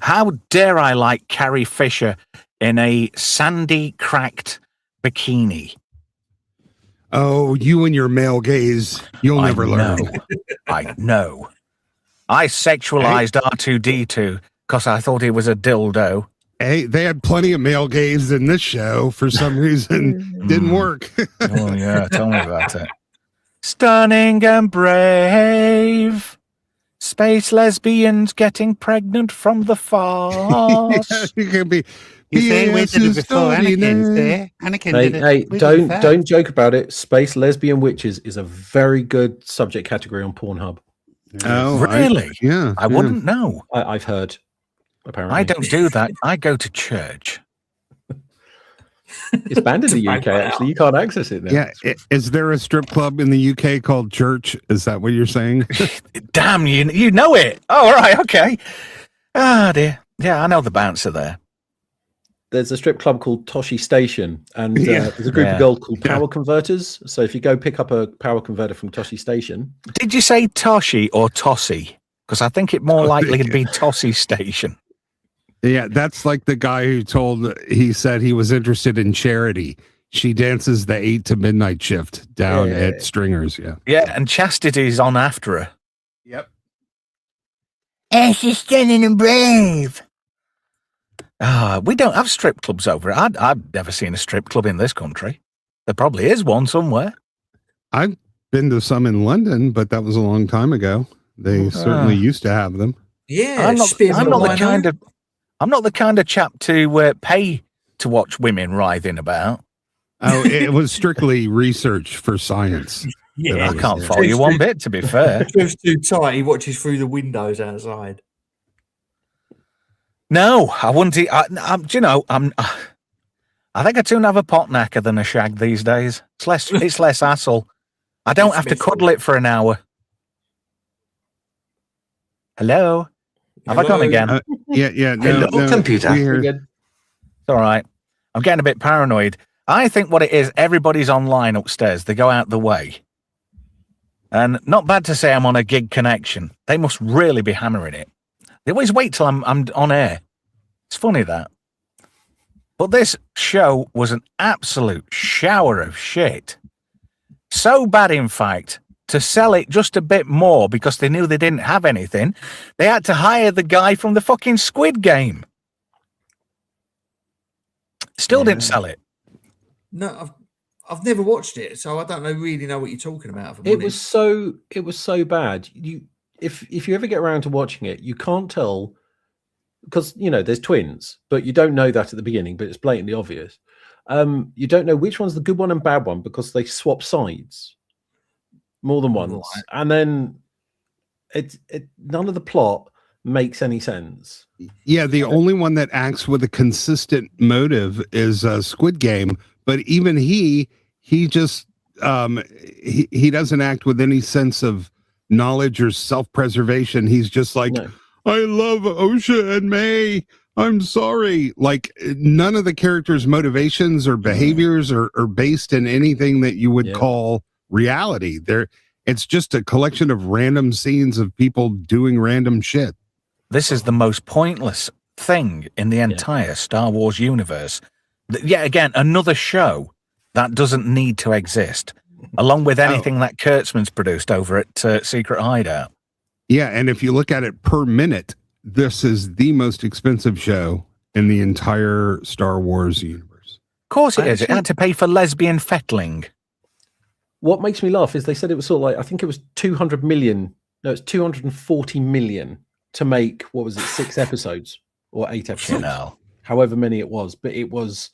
How dare I like Carrie Fisher in a sandy, cracked bikini? Oh, you and your male gaze, you'll never learn. I know. I sexualized R2-D2 because I thought he was a dildo. Hey, they had plenty of male gaze in this show. For some reason, didn't work. Oh, yeah. Tell me about it. Stunning and brave. Space lesbians getting pregnant from the farce. You can be. You say we did it before Anakin, say? Anakin did it. Hey, We did it first. don't joke about it. Space lesbian witches is a very good subject category on Pornhub. Oh, Really? yeah. I wouldn't know. I've heard. Apparently, I don't do that. I go to church. It's banned in the UK. Actually, you can't access it now. Yeah. Is there a strip club in the UK called Church? Is that what you're saying? Damn, you know it. Oh, right, okay. Ah, dear. Yeah, I know the bouncer there. There's a strip club called Toshi Station, and Yeah. there's a group Yeah. of girls called Power Converters. So if you go pick up a power converter from Toshi Station, Did you say Toshi or Tossie? Because I think it more likely to be Tossie Station. Yeah, that's like the guy he said he was interested in Charity. She dances the 8 to midnight shift down at Stringers. Yeah. Yeah, and Chastity's on after her. Yep. And she's stunning and brave. We don't have strip clubs over it. I've never seen a strip club in this country. There probably is one somewhere. I've been to some in London, but that was a long time ago. They certainly used to have them. Yeah, I'm not the the kind of I'm not the kind of chap to pay to watch women writhing about. Oh, it was strictly research for science. I can't follow you one bit, to be fair. If it's too tight, he watches through the windows outside. No, I wouldn't. I think I'd sooner have a pot knacker than a shag these days. It's less hassle. I don't have to cuddle it for an hour. Hello? Have I gone again? Yeah. Hello, computer. It's all right. I'm getting a bit paranoid. I think what it is, everybody's online upstairs. They go out the way. And not bad to say I'm on a gig connection. They must really be hammering it. They always wait till I'm on air. It's funny that. But this show was an absolute shower of shit. So bad, in fact, to sell it just a bit more because they knew they didn't have anything, they had to hire the guy from the fucking Squid Game. Still didn't sell it. No, I've never watched it, so I don't really know what you're talking about. it was so bad. If you ever get around to watching it, you can't tell because there's twins, but you don't know that at the beginning, but it's blatantly obvious. You don't know which one's the good one and bad one because they swap sides more than once, and then none of the plot makes any sense. Yeah, the only one that acts with a consistent motive is Squid Game, but even he just he doesn't act with any sense of knowledge or self-preservation. He's just like, I love Osha and May. I'm sorry. Like none of the characters' motivations or behaviors are based in anything that you would call reality. It's just a collection of random scenes of people doing random shit. This is the most pointless thing in the entire Star Wars universe. Yet again, another show that doesn't need to exist, along with anything that Kurtzman's produced over at Secret Hideout. Yeah, and if you look at it per minute, this is the most expensive show in the entire Star Wars universe. Of course it is. It had to pay for lesbian fettling. What makes me laugh is they said it was sort of like, I think it was 200 million. No, it's 240 million to make, what was it, 6 episodes or 8 episodes? However many it was. But it was,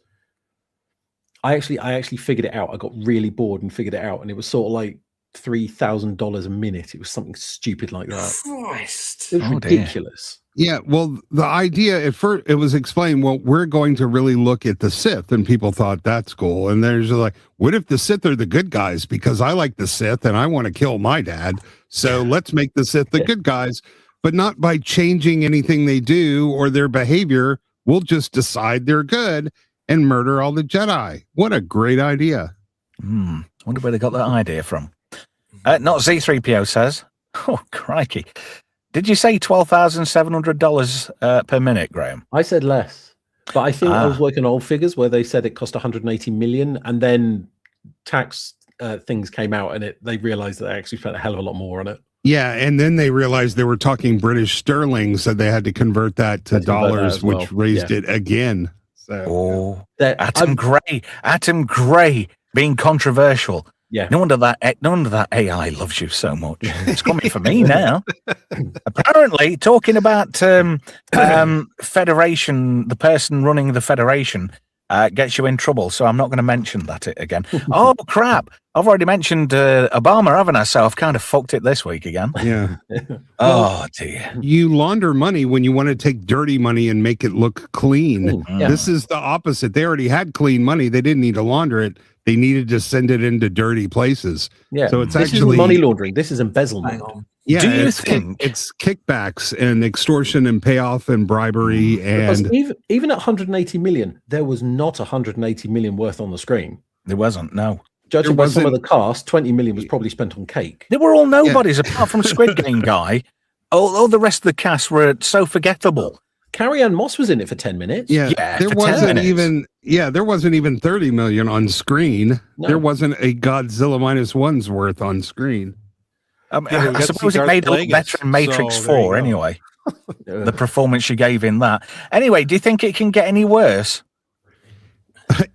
I actually figured it out. I got really bored and figured it out. And it was sort of like $3,000 a minute. It was something stupid like that. Christ. It was ridiculous. Yeah, well, the idea at first, it was explained, well, we're going to really look at the Sith, and people thought that's cool. And there's like, what if the Sith are the good guys? Because I like the Sith and I want to kill my dad. So let's make the Sith the good guys, but not by changing anything they do or their behavior. We'll just decide they're good and murder all the Jedi. What a great idea. Wonder where they got that idea from. Not Z3PO says. Oh, crikey. Did you say $12,700 per minute, Graham? I said less, but I think I was working on old figures where they said it cost 180 million, and then tax things came out and they realized that they actually spent a hell of a lot more on it. Yeah, and then they realized they were talking British sterling, so they had to convert that to dollars, which raised it again. So, Atom Gray being controversial. Yeah. No wonder that AI loves you so much. It's coming for me now. Apparently, talking about Federation, the person running the Federation gets you in trouble. So I'm not going to mention that again. Oh crap! I've already mentioned Obama, haven't I? So I've kind of fucked it this week again. Yeah. Oh dear. You launder money when you want to take dirty money and make it look clean. Yeah. This is the opposite. They already had clean money. They didn't need to launder it. They needed to send it into dirty places. Yeah. So it's this actually isn't money laundering. This is embezzlement. Yeah. Do you think it's kickbacks and extortion and payoff and bribery and even at 180 million, there was not 180 million worth on the screen. There wasn't. No. Judging by some of the cast, 20 million was probably spent on cake. They were all nobodies apart from Squid Game guy. All the rest of the cast were so forgettable. Carrie-Anne Moss was in it for 10 minutes. Yeah, there wasn't even 30 million on screen. No. There wasn't a Godzilla -1's worth on screen. I suppose it made it look better in Matrix 4 anyway. The performance she gave in that. Anyway, do you think it can get any worse?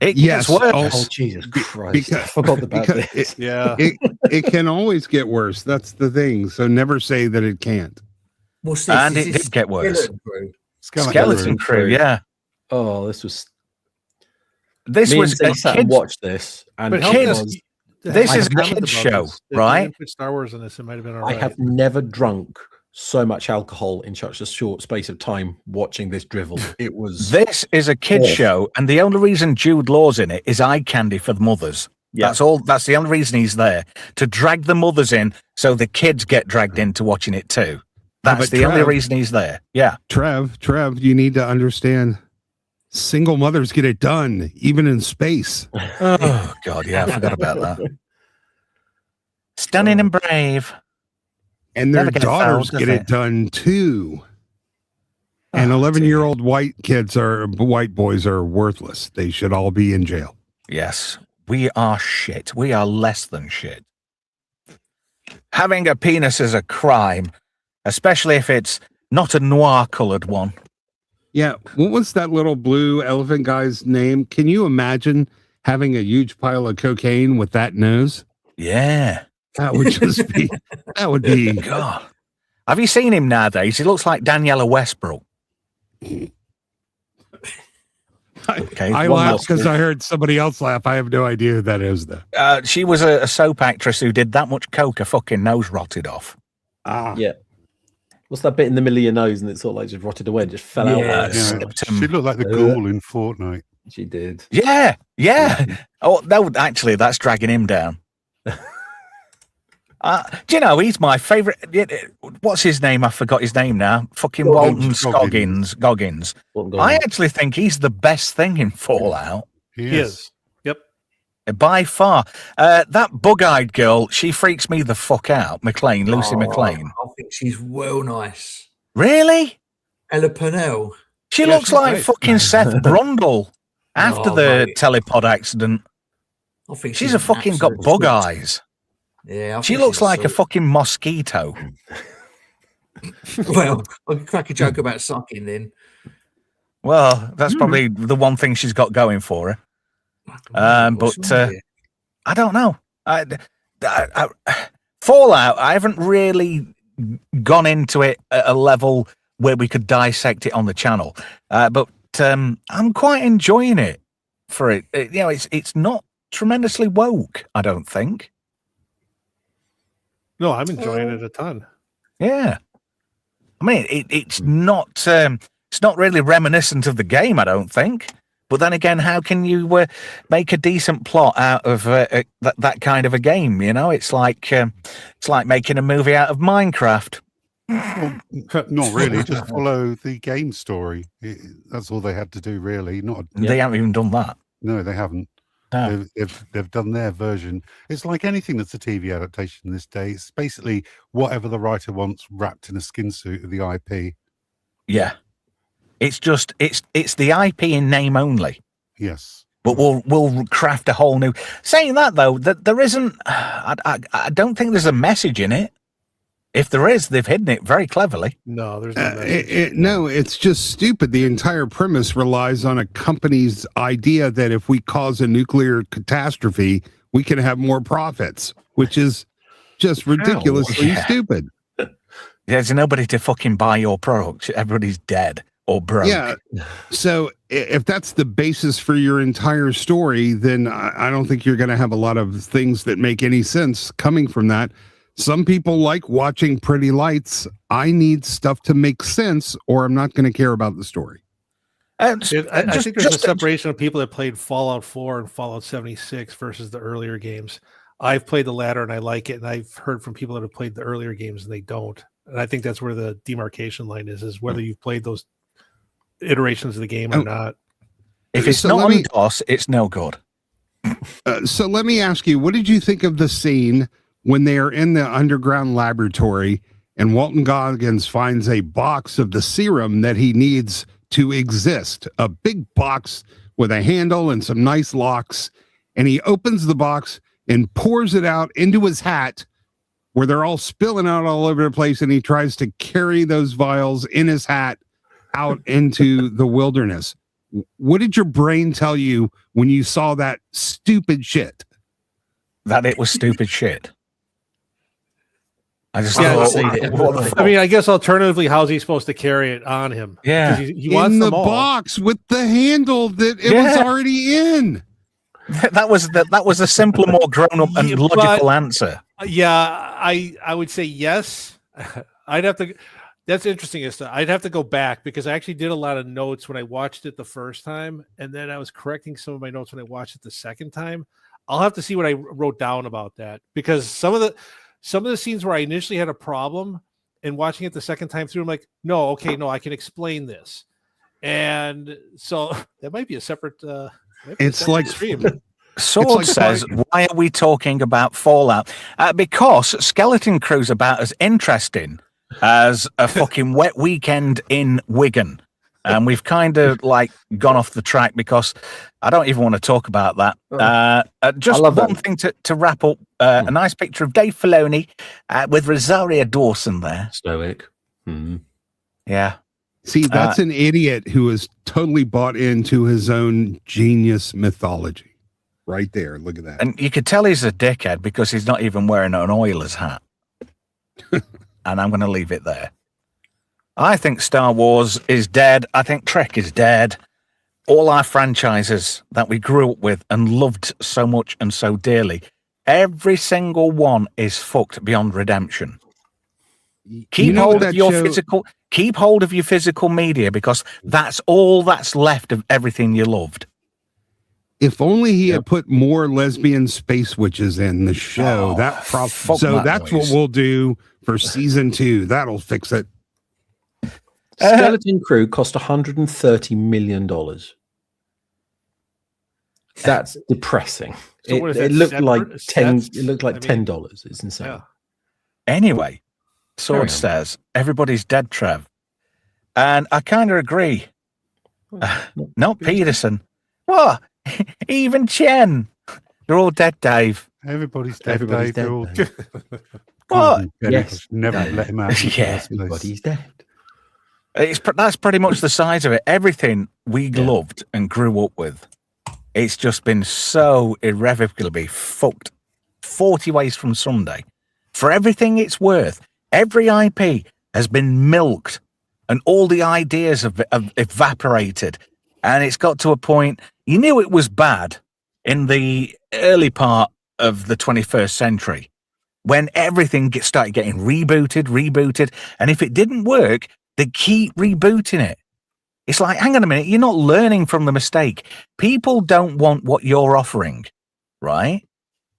It gets worse. Oh, Jesus Christ. I forgot about this. It can always get worse. That's the thing. So never say that it can't. What's this? And Is it this did get worse. Skeleton Crew, yeah. Oh, this was a sat kid. and watched this, and this is a kid's show, right? Put Star Wars in this, it might have been all right. I have never drunk so much alcohol in such a short space of time watching this drivel. It was. This is a kid's show, and the only reason Jude Law's in it is eye candy for the mothers. Yeah. That's all. That's the only reason he's there, to drag the mothers in, so the kids get dragged into watching it too. That's the only reason he's there. Yeah. Trev, you need to understand. Single mothers get it done, even in space. Oh God, yeah, I forgot about that. Stunning and brave. And their daughters get it done too. And 11-year-old white boys are worthless. They should all be in jail. Yes, we are shit. We are less than shit. Having a penis is a crime, especially if it's not a noir-colored one. Yeah, what was that little blue elephant guy's name? Can you imagine having a huge pile of cocaine with that nose? Yeah. That would just be, God. Have you seen him nowadays? He looks like Daniela Westbrook. I laughed because I heard somebody else laugh. I have no idea who that is, though. She was a soap actress who did that much coke, her fucking nose rotted off. Yeah. What's that bit in the middle of your nose and it sort of like just rotted away and just fell out? Yeah. She looked like the ghoul in Fortnite. She did. Yeah. Oh, no, actually, that's dragging him down. Do you know, he's my favourite. What's his name? I forgot his name now. Fucking Walton Goggins. I actually think he's the best thing in Fallout. He is. Yep. By far. That bug-eyed girl, she freaks me the fuck out. Lucy McLean. I think she's well nice. Really? Ella Purnell. She looks like fucking Seth Brundle after the telepod accident. I think she's a fucking got bug eyes. Yeah, she looks like a fucking mosquito. Well, I can crack a joke about sucking then. Well, that's probably the one thing she's got going for her. But I don't know. Fallout, I haven't really gone into it at a level where we could dissect it on the channel. But I'm quite enjoying it for it. It's not tremendously woke, I don't think. No, I'm enjoying it a ton. Yeah. I mean, it's not really reminiscent of the game, I don't think. But then again, how can you make a decent plot out of that kind of a game? You know, it's like making a movie out of Minecraft. Not really. Just follow the game story. That's all they had to do, really. They haven't even done that. No, they haven't. No. They've done their version. It's like anything that's a TV adaptation this day. It's basically whatever the writer wants wrapped in a skin suit of the IP. Yeah. It's just it's the IP in name only. Yes. But we'll craft a whole new. Saying that though, that there isn't. I don't think there's a message in it. If there is, they've hidden it very cleverly. No, there's no message. No, it's just stupid. The entire premise relies on a company's idea that if we cause a nuclear catastrophe, we can have more profits, which is just ridiculously stupid. There's nobody to fucking buy your product. Everybody's dead or broke. Yeah. So if that's the basis for your entire story, then I don't think you're going to have a lot of things that make any sense coming from that. Some people like watching pretty lights. I need stuff to make sense, or I'm not going to care about the story. I think there's a separation of people that played Fallout 4 and Fallout 76 versus the earlier games. I've played the latter and I like it, and I've heard from people that have played the earlier games and they don't. And I think that's where the demarcation line is whether you've played those iterations of the game or not. If it's not on DOS, it's no good. So let me ask you, what did you think of the scene when they are in the underground laboratory and Walton Goggins finds a box of the serum that he needs to exist, a big box with a handle and some nice locks, and he opens the box and pours it out into his hat where they're all spilling out all over the place, and he tries to carry those vials in his hat out into the wilderness. What did your brain tell you when you saw that stupid shit? That it was stupid shit. I just thought, I mean, I guess alternatively, how's he supposed to carry it on him? Yeah, he wants in the them all. box with the handle that it was already in. That was a simpler, more grown up and logical answer. Yeah, I would say yes. I'd have to. That's interesting. I'd have to go back because I actually did a lot of notes when I watched it the first time, and then I was correcting some of my notes when I watched it the second time. I'll have to see what I wrote down about that because some of the scenes where I initially had a problem and watching it the second time through, I'm like, no, I can explain this, and so that might be a separate. It's like stream. Sword says, why are we talking about Fallout? Because Skeleton Crew's about as interesting as a fucking wet weekend in Wigan. And we've kind of like gone off the track because I don't even want to talk about that. Just one thing to wrap up. A nice picture of Dave Filoni with Rosaria Dawson there. Stoic. Mm-hmm. Yeah. See, that's an idiot who is totally bought into his own genius mythology. Right there. Look at that. And you could tell he's a dickhead because he's not even wearing an Oilers hat. And I'm going to leave it there. I think Star Wars is dead. I think Trek is dead. All our franchises that we grew up with and loved so much and so dearly, every single one is fucked beyond redemption. Keep hold of your physical media because that's all that's left of everything you loved. If only he had put more lesbian space witches in the show. That's what we'll do for season 2. That'll fix it. Skeleton Crew cost $130 million. That's depressing. So it looked like $10. It looked like $10. It's insane. Yeah. Anyway, Sword says everybody's dead, Trev, and I kind of agree. Not Peterson. What? Even Chen. They're all dead, Dave. Everybody's dead. Everybody's Dave. dead. All... What? Yes. Never let him out. Everybody's dead. That's pretty much the size of it. Everything we loved and grew up with, it's just been so irrevocably fucked 40 ways from Sunday. For everything it's worth, every IP has been milked and all the ideas have evaporated. And it's got to a point, you knew it was bad in the early part of the 21st century when everything started getting rebooted. And if it didn't work, they keep rebooting it. It's like, hang on a minute, you're not learning from the mistake. People don't want what you're offering, right?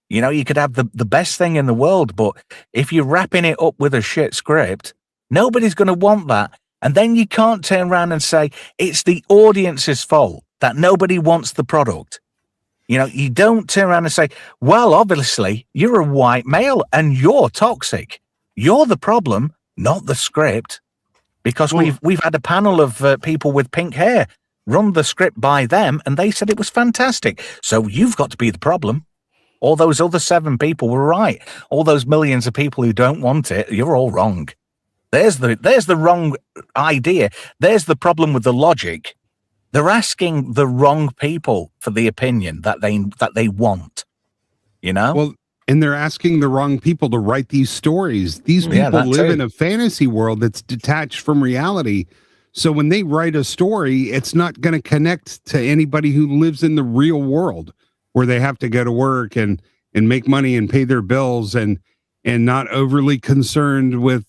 You know, you could have the best thing in the world, but if you're wrapping it up with a shit script, nobody's going to want that. And then you can't turn around and say it's the audience's fault that nobody wants the product. You know, you don't turn around and say, well, obviously, you're a white male and you're toxic. You're the problem, not the script. Because we've had a panel of people with pink hair run the script by them, and they said it was fantastic. So you've got to be the problem. All those other 7 people were right. All those millions of people who don't want it, you're all wrong. There's the wrong idea. There's the problem with the logic. They're asking the wrong people for the opinion that they want. You know? Well, and they're asking the wrong people to write these stories. These people live in a fantasy world that's detached from reality. So when they write a story, it's not going to connect to anybody who lives in the real world where they have to go to work and make money and pay their bills and not overly concerned with,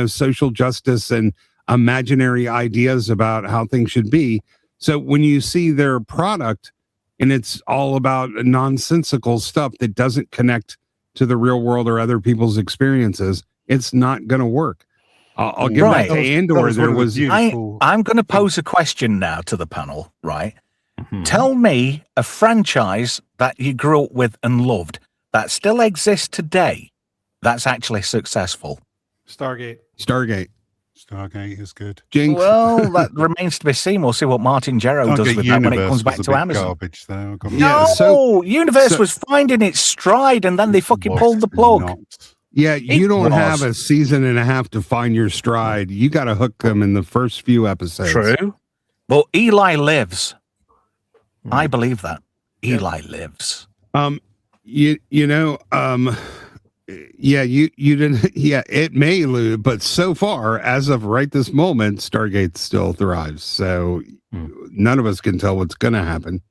social justice and imaginary ideas about how things should be. So when you see their product and it's all about nonsensical stuff that doesn't connect to the real world or other people's experiences, it's not going to work. I'll give that to Andor. I'm going to pose a question now to the panel, right? Mm-hmm. Tell me a franchise that you grew up with and loved that still exists today that's actually successful. Stargate is good. Jinx. Well, that remains to be seen. We'll see what Martin Jarrow does with that when it comes back to Amazon. Garbage, though. Universe was finding its stride, and then they fucking pulled the plug. You don't have a season and a half to find your stride. You got to hook them in the first few episodes. True. Well, Eli lives. I believe that. Eli lives. You didn't. Yeah, it may lose, but so far, as of right this moment, Stargate still thrives. So none of us can tell what's going to happen.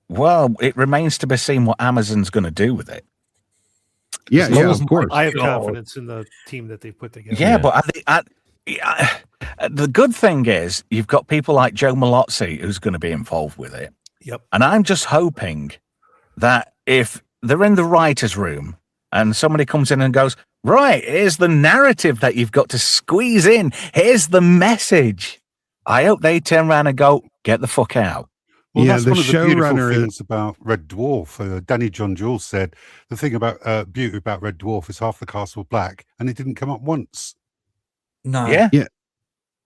Well, it remains to be seen what Amazon's going to do with it. Yeah, of course. I have confidence in the team that they put together. Yeah, but the good thing is you've got people like Joe Malozzi who's going to be involved with it. Yep. And I'm just hoping that if they're in the writer's room and somebody comes in and goes, right, here's the narrative that you've got to squeeze in. Here's the message. I hope they turn around and go, get the fuck out. Well, that's one of the beautiful things about Red Dwarf. Danny John Jules said the thing about beauty about Red Dwarf is half the cast were black, and it didn't come up once. No. Yeah.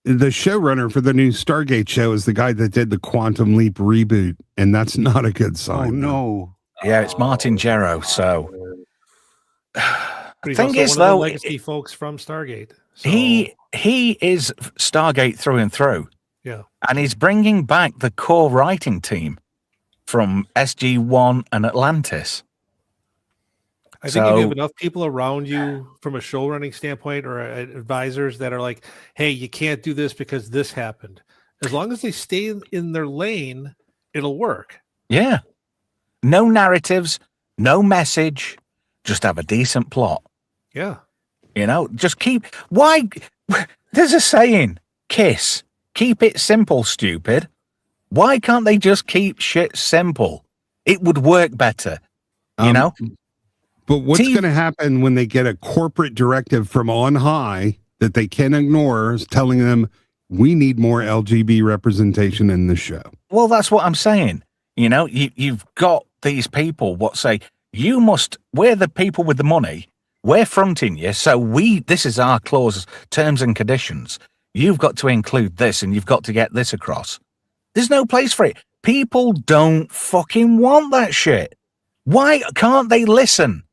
The showrunner for the new Stargate show is the guy that did the Quantum Leap reboot, and that's not a good sign. Oh no. Yeah, it's Martin Jarrow. So the thing is, though, legacy folks from Stargate. So. He is Stargate through and through. Yeah. And he's bringing back the core writing team from SG-1 and Atlantis. I think if you have enough people around you from a show running standpoint or advisors that are like, hey, you can't do this because this happened. As long as they stay in their lane, it'll work. Yeah. No narratives, no message, just have a decent plot. Yeah. Just there's a saying, KISS. Keep it simple, stupid. Why can't they just keep shit simple? It would work better, But what's going to happen when they get a corporate directive from on high that they can ignore is telling them we need more LGBT representation in the show? Well, that's what I'm saying. You've got these people say, we're the people with the money. We're fronting you. So this is our clause, terms and conditions. You've got to include this and you've got to get this across. There's no place for it. People don't fucking want that shit. Why can't they listen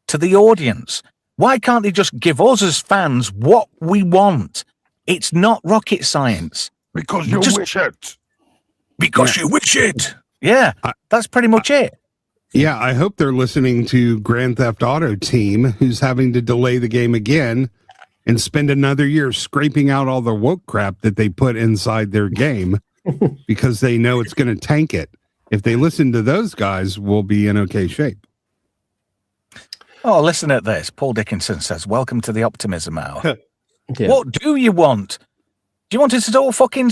to the audience? Why can't they just give us as fans what we want? It's not rocket science. Because you wish it. Because you wish it. Yeah, that's pretty much it. Yeah, I hope they're listening to Grand Theft Auto team, who's having to delay the game again and spend another year scraping out all the woke crap that they put inside their game because they know it's going to tank it. If they listen to those guys, we'll be in okay shape. Oh, listen at this. Paul Dickinson says, welcome to the Optimism Hour. What do you want? Do you want us to all fucking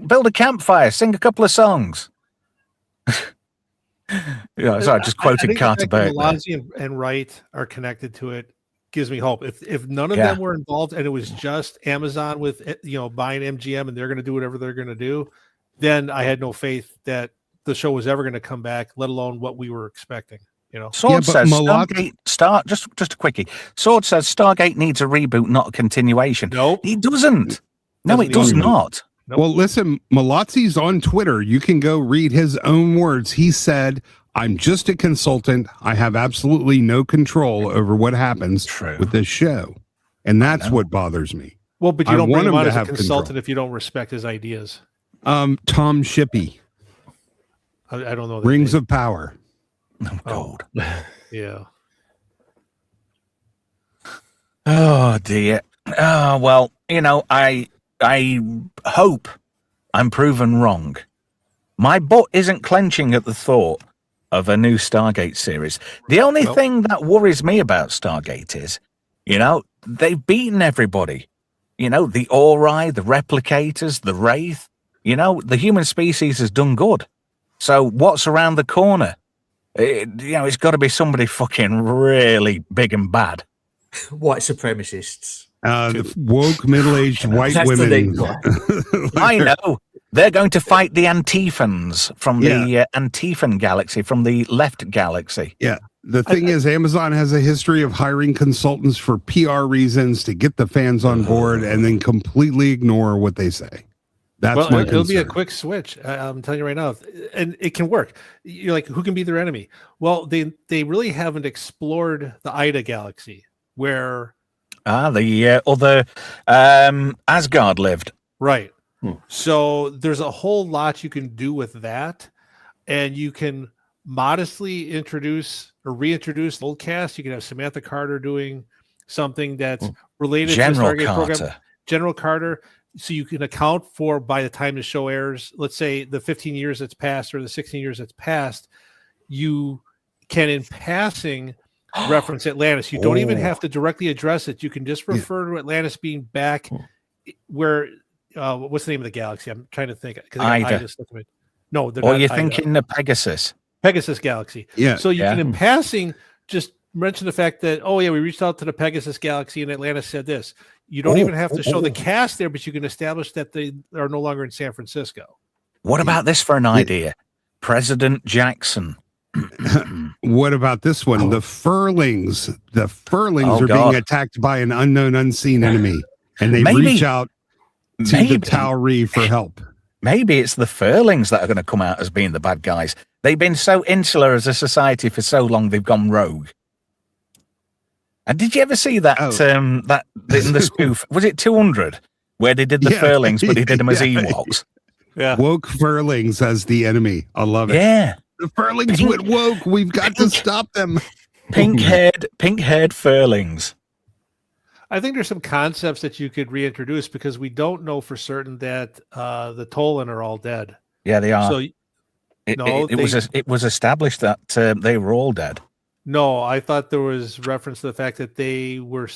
build a campfire, sing a couple of songs? Sorry, I just quoted Carter Burke. Malozzi and Wright are connected to it. Gives me hope. If none of them were involved and it was just Amazon with buying MGM and they're going to do whatever they're going to do, then I had no faith that the show was ever going to come back, let alone what we were expecting. Sword says Stargate just a quickie. Sword says Stargate needs a reboot, not a continuation. Nope. He doesn't. No, it does not. Nope. Well, listen, Malozzi's on Twitter. You can go read his own words. He said, I'm just a consultant. I have absolutely no control over what happens with this show. And that's what bothers me. Well, but you don't bring him on as a consultant control. if you don't respect his ideas. Tom Shippey. I don't know. Rings of Power. Oh, God. Yeah. Oh, dear. Oh, well, you know, I hope I'm proven wrong. My butt isn't clenching at the thought of a new Stargate series. The only thing that worries me about Stargate is, you know, they've beaten everybody. You know, the Ori, the Replicators, the Wraith. You know, the human species has done good. So what's around the corner? It's got to be somebody fucking really big and bad. White supremacists. The woke middle-aged white That's the women. name. I know. They're going to fight the Antiphans from the Antiphan galaxy, from the left galaxy. Yeah. The thing is, Amazon has a history of hiring consultants for PR reasons to get the fans on board and then completely ignore what they say. That's my concern. It'll be a quick switch. I'm telling you right now, and it can work. You're like, who can be their enemy? Well, they really haven't explored the Ida galaxy where the other Asgard lived. Right. So there's a whole lot you can do with that, and you can modestly introduce or reintroduce the old cast. You can have Samantha Carter doing something that's related to the Stargate program. General Carter. So you can account for, by the time the show airs, let's say the 15 years that's passed or the 16 years that's passed, you can, in passing, reference Atlantis. You don't even have to directly address it. You can just refer to Atlantis being back where, what's the name of the galaxy? I'm trying to think. Ida. No, they're or not you're Ida. thinking the Pegasus. Pegasus galaxy. Yeah. So you can, in passing, just mention the fact that, we reached out to the Pegasus galaxy and Atlantis said this. You don't even have to show the cast there, but you can establish that they are no longer in San Francisco. What about this for an idea? President Jackson. What about this one? The Furlings. The Furlings are being attacked by an unknown, unseen enemy, and they reach out to the Tauri for help. Maybe it's the Furlings that are going to come out as being the bad guys. They've been so insular as a society for so long, they've gone rogue. And did you ever see that that in the spoof? Was it 200 where they did the Furlings, but they did them as Ewoks? Yeah, woke Furlings as the enemy. I love it. Yeah, the Furlings went woke. We've got to stop them. Pink-haired Furlings. I think there's some concepts that you could reintroduce because we don't know for certain that the Tolan are all dead. Yeah, they are. So it was established that they were all dead. No, I thought there was reference to the fact that they were,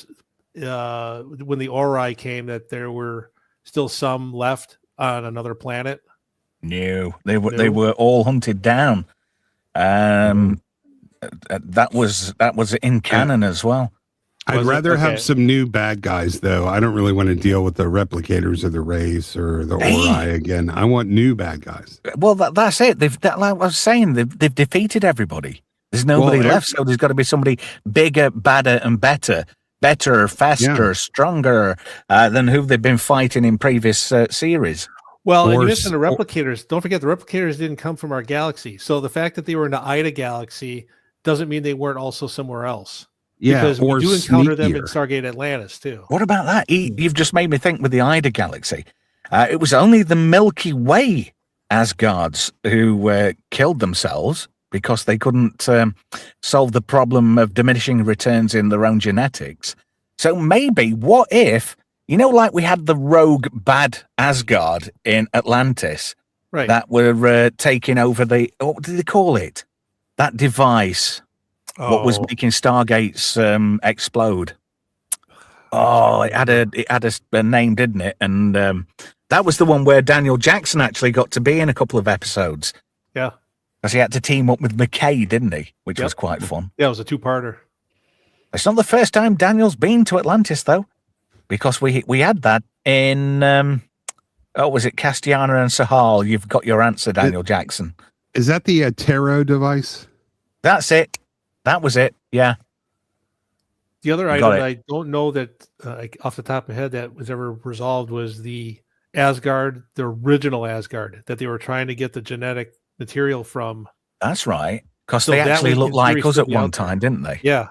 when the Ori came, that there were still some left on another planet. No, they were all hunted down. That was in canon as well. I'd rather have some new bad guys, though. I don't really want to deal with the replicators or the Wraiths or the Ori again. I want new bad guys. Well, that's it. Like I was saying, they've defeated everybody. There's nobody left, so there's got to be somebody bigger, badder, and better, faster, stronger than who they've been fighting in previous series. Well, and you mentioned the replicators. Don't forget, the replicators didn't come from our galaxy. So the fact that they were in the Ida galaxy doesn't mean they weren't also somewhere else. Yeah, because we do encounter them in Stargate Atlantis, too. What about that? You've just made me think with the Ida galaxy. It was only the Milky Way Asgards who killed themselves because they couldn't solve the problem of diminishing returns in their own genetics. So maybe, what if, like we had the rogue bad Asgard in Atlantis, right? That were taking over what did they call it? That device, what was making Stargates explode. Oh, it had a name, didn't it? And that was the one where Daniel Jackson actually got to be in a couple of episodes. Yeah. Because he had to team up with McKay, didn't he? Which was quite fun. Yeah, it was a two-parter. It's not the first time Daniel's been to Atlantis, though, because we had that in, was it Castiana and Sahal? You've got your answer, Daniel Jackson. Is that the Tarot device? That's it. That was it, yeah. The other item that I don't know that, off the top of my head, that was ever resolved was the original Asgard, that they were trying to get the genetic material from. That's right. Because So they that actually way looked the like series us still at be one out there. time, didn't they? Yeah.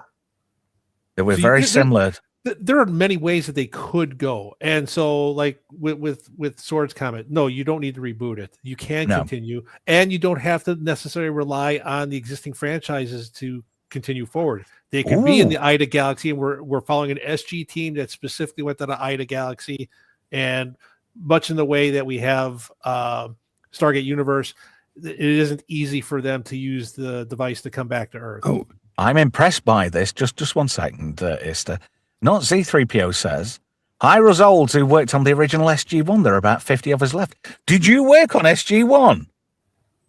They were So very similar. There are many ways that they could go, and so like with Sword's comment, no, you don't need to reboot it. You can No. continue, and you don't have to necessarily rely on the existing franchises to continue forward. They could be in the Ida Galaxy, and we're following an SG team that specifically went to the Ida Galaxy, and much in the way that we have Stargate Universe, it isn't easy for them to use the device to come back to Earth. Oh, I'm impressed by this. Just 1 second, Ista. Not Z3PO says, hi, Rosolds, who worked on the original SG-1. There are about 50 of us left. Did you work on SG-1?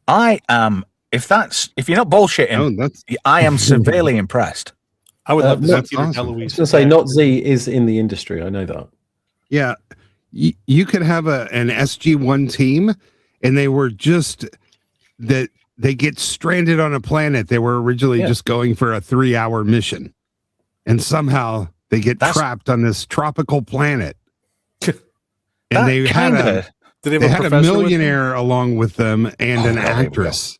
I am, if you're not bullshitting, I am severely impressed. I would love to that's see Peter awesome. DeLuise. I was going to say, Not Z is in the industry. I know that. Yeah, you could have an SG-1 team, and they were just that they get stranded on a planet. They were originally just going for a 3-hour mission, and somehow they get trapped on this tropical planet. And they had a millionaire along with them and an actress.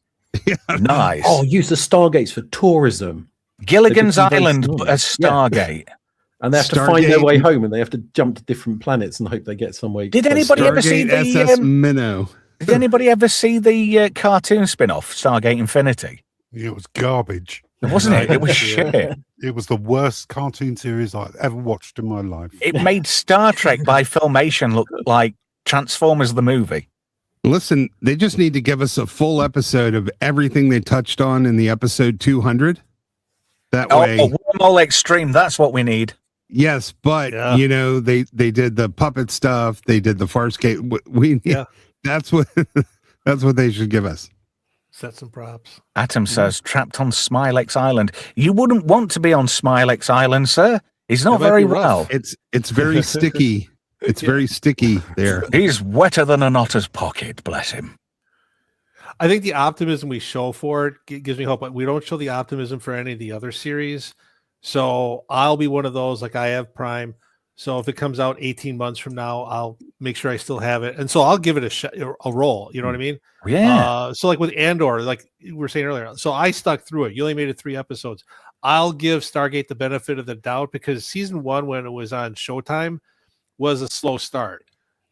Nice. Oh, use the Stargates for tourism. Gilligan's Island as Stargate. And they have to find their way home, and they have to jump to different planets and hope they get somewhere. Did anybody ever see the SS Minnow? Did anybody ever see the cartoon spin-off, Stargate Infinity? Yeah, it was garbage. Wasn't it? It was shit. It was the worst cartoon series I've ever watched in my life. It made Star Trek by Filmation look like Transformers the movie. Listen, they just need to give us a full episode of everything they touched on in the episode 200. That way, Wormhole Extreme. That's what we need. Yes, but they did the puppet stuff. They did the Farscape. That's what they should give us. Set some props. Atom says, trapped on Smilex Island. You wouldn't want to be on Smilex Island, sir. He's not very well. It's very sticky. It's very sticky there. He's wetter than an otter's pocket, bless him. I think the optimism we show for it gives me hope, but we don't show the optimism for any of the other series. So I'll be one of those, like I have Prime. So if it comes out 18 months from now, I'll make sure I still have it. And so I'll give it a roll. You know what I mean? Yeah. So like with Andor, like we were saying earlier, so I stuck through it. You only made it 3 episodes. I'll give Stargate the benefit of the doubt because season 1, when it was on Showtime, was a slow start.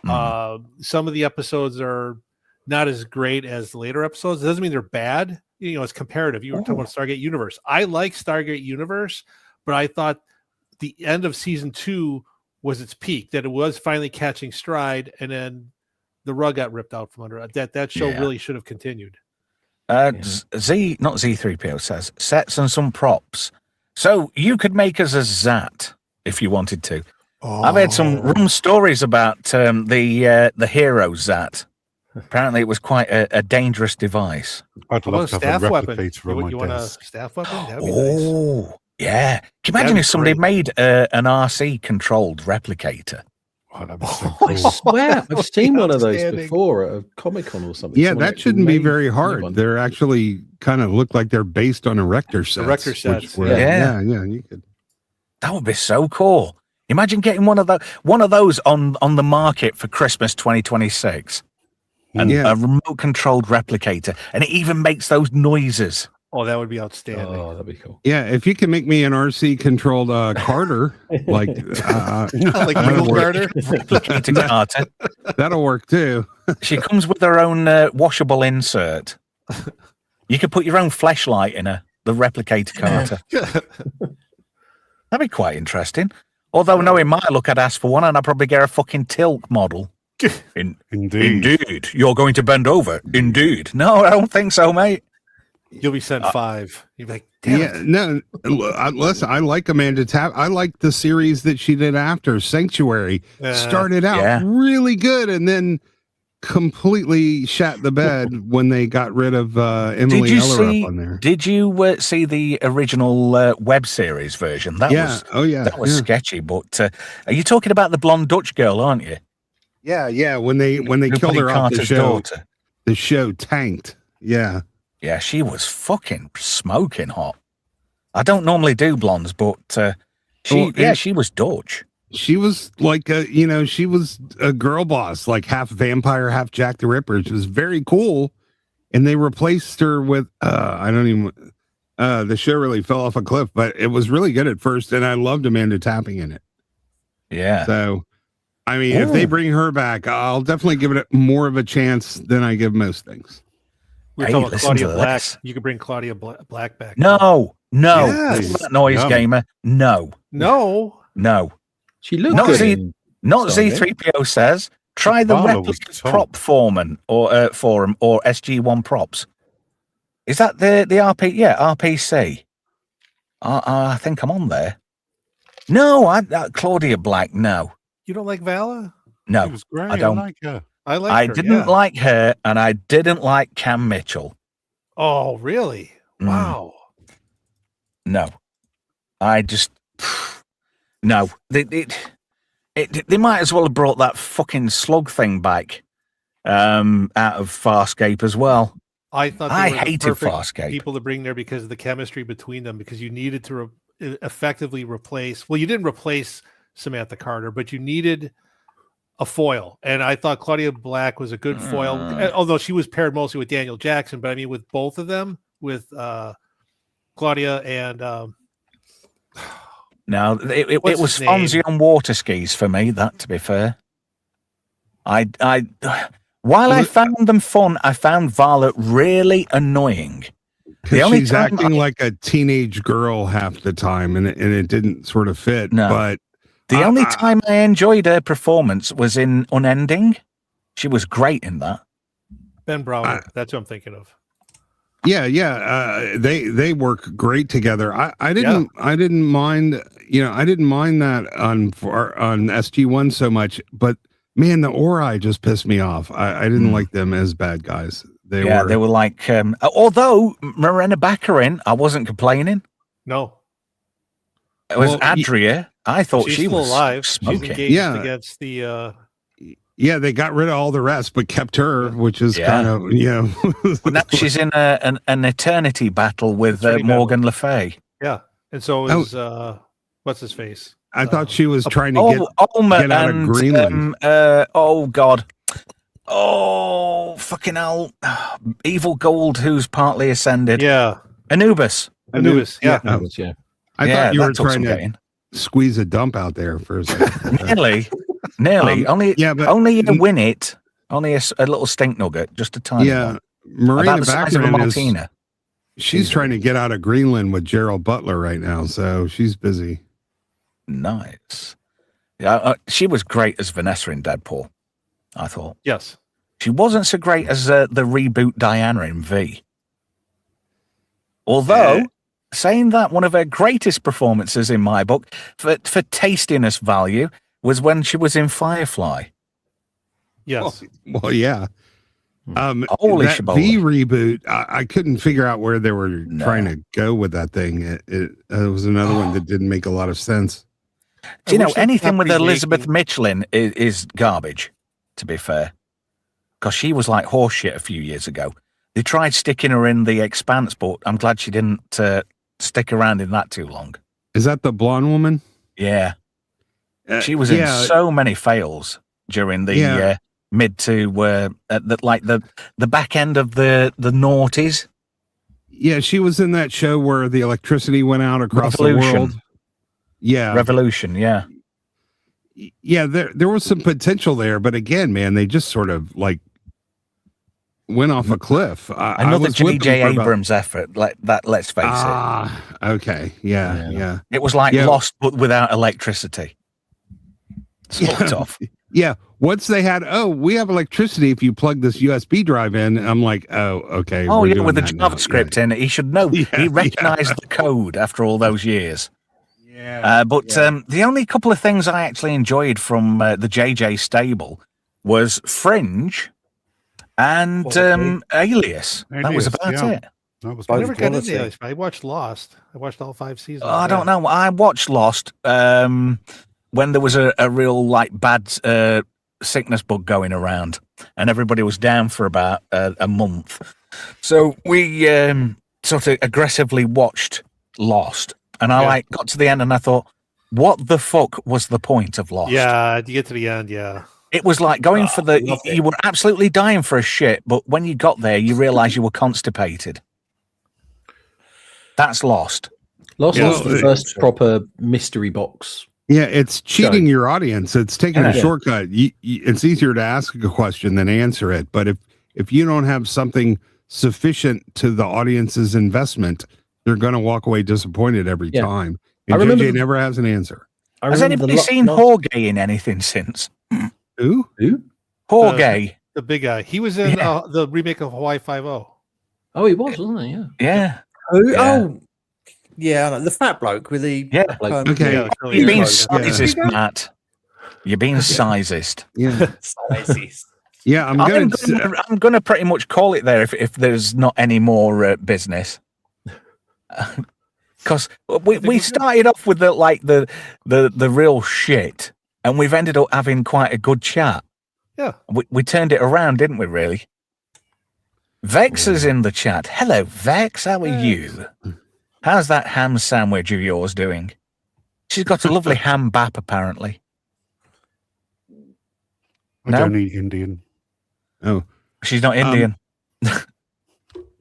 Some of the episodes are not as great as the later episodes. It doesn't mean they're bad. You know, it's comparative. You were talking about Stargate Universe. I like Stargate Universe, but I thought the end of season 2 was its peak, that it was finally catching stride, and then the rug got ripped out from under it. That show really should have continued. Not Z3PO says, sets and some props. So you could make us a Zat if you wanted to. I've had some rum stories about the hero Zat. Apparently it was quite a dangerous device. I'd love to have a replicator on my You want a desk. staff weapon? That'd be nice. Yeah. Can you imagine if somebody made an RC-controlled replicator? Oh, that'd be so cool. I swear, I've seen one of those before at a Comic-Con or something. Yeah, that shouldn't be very hard. They're actually kind of look like they're based on erector sets. Erector sets. Yeah, you could. That would be so cool. Imagine getting one of those on the market for Christmas 2026. And a remote-controlled replicator. And it even makes those noises. Oh, that would be outstanding. Oh, that'd be cool. Yeah, if you can make me an RC-controlled Carter, like Michael Carter, Carter, that'll work too. She comes with her own washable insert. You could put your own fleshlight in her, the replicator Carter. That'd be quite interesting. Although, knowing my look, I'd ask for one, and I'd probably get a fucking Tilk model. Indeed. You're going to bend over. Indeed. No, I don't think so, mate. You'll be sent 5. You'll be like, damn it. No. Listen, I like Amanda Tapp. I like the series that she did after Sanctuary. Started out really good, and then completely shat the bed when they got rid of Emily Ellerup on there. Did you see the original web series version? That was sketchy. But are you talking about the blonde Dutch girl, aren't you? Yeah. When they killed her off the show, the show tanked. Yeah. Yeah, she was fucking smoking hot. I don't normally do blondes, but she was Dutch. She was like she was a girl boss, like half vampire, half Jack the Ripper. She was very cool. and they replaced her with I don't even. The show really fell off a cliff, but it was really good at first, and I loved Amanda Tapping in it. Yeah. So, I mean, if they bring her back, I'll definitely give it more of a chance than I give most things. We're talking about Claudia Black. You could bring Claudia Black back. No. Yes. That noise gamer. No. She looked good. Not Z3PO says. Try the replica prop forum or SG1 props. Is that the RP? Yeah, RPC. I think I'm on there. No, Claudia Black. No. You don't like Vala? No, She was great. I don't. I like her. I didn't like her, and I didn't like Cam Mitchell. Oh, really? Wow. No, I just no. They might as well have brought that fucking slug thing back out of Farscape as well. I thought I hated Farscape. People to bring there because of the chemistry between them, because you needed to effectively replace. Well, you didn't replace Samantha Carter, but you needed a foil, and I thought Claudia Black was a good foil, although she was paired mostly with Daniel Jackson. But I mean, with both of them, with Claudia and no, it was Fonzie on water skis for me. That, to be fair, while I found them fun, I found Vala really annoying. She's acting like a teenage girl half the time, and it didn't sort of fit. No. But the only time I enjoyed her performance was in Unending. She was great in that. Ben Browder, that's what I'm thinking of. Yeah. They work great together. I didn't mind that on SG1 so much, but man, the Ori just pissed me off. I didn't like them as bad guys. They were like, although Morena Baccarin, I wasn't complaining. No. It was Adria. I thought she's she still was alive. smoking. She's engaged against the. Yeah, they got rid of all the rest, but kept her, which is kind of But now she's in an eternity battle with Morgan Le Fay. Yeah, and so is what's his face? I thought she was trying to get out of Greenland. Oh God. Oh fucking hell! Evil Gold, who's partly ascended. Yeah, Anubis. Yeah. I thought you were trying to squeeze a dump out there for a second. Nearly. Only to win it. Only a little stink nugget, just a tiny one. Marina About the size of a Martina. She's trying to get out of Greenland with Gerald Butler right now, so she's busy. Nice. Yeah, she was great as Vanessa in Deadpool, I thought. Yes. She wasn't so great as the reboot Diana in V. Although, saying that, one of her greatest performances in my book, for tastiness value, was when she was in Firefly. Yes. Well, yeah. Holy that shabola. V reboot, I couldn't figure out where they were trying to go with that thing. It was another one that didn't make a lot of sense. Do you know, anything with Elizabeth Michelin is garbage, to be fair. Because she was like horseshit a few years ago. They tried sticking her in The Expanse, but I'm glad she didn't stick around in that too long. Is that the blonde woman? Yeah. She was in so many fails during the mid to the back end of the noughties. Yeah, she was in that show where the electricity went out across the world. Yeah, Revolution. Yeah, yeah. There was some potential there, but again, man, they just sort of like went off a cliff. Another J.J. Abrams effort. Let's face it. Okay. Yeah. It was like Lost, but without electricity. Sort of. Yeah. Once they had, we have electricity if you plug this USB drive in. I'm like, okay. Oh, yeah, with the JavaScript in it. He should know. He recognized the code after all those years. Yeah. The only couple of things I actually enjoyed from the JJ stable was Fringe and Alias. That was about it. That was I never got into Alias. I watched Lost. I watched all 5 seasons. I don't know. I watched Lost when there was a real bad sickness bug going around, and everybody was down for about a month. So we sort of aggressively watched Lost, and I got to the end, and I thought, what the fuck was the point of Lost? Yeah, you get to the end, yeah. It was like going for you were absolutely dying for a shit, but when you got there, you realised you were constipated. That's Lost. Lost was the first proper mystery box. Yeah, it's cheating your audience. It's taking a shortcut. It's easier to ask a question than answer it. But if you don't have something sufficient to the audience's investment, they're going to walk away disappointed every time. And JJ never has an answer. Has anybody seen Jorge in anything since? Who? Jorge. The big guy. He was in the remake of Hawaii Five-0. Oh, he was, wasn't he? Yeah. Oh, yeah, the fat bloke with the... Yeah. Okay. You're being sizist, Matt. You're being sizist. Yeah. Sizist. Yeah, I'm going to pretty much call it there if there's not any more business. Because we started off with the real shit, and we've ended up having quite a good chat. Yeah, we turned it around, didn't we? Really. Vex is in the chat. Hello, Vex. How are you? How's that ham sandwich of yours doing? She's got a lovely ham bap, apparently. I don't eat Indian. Oh, she's not Indian.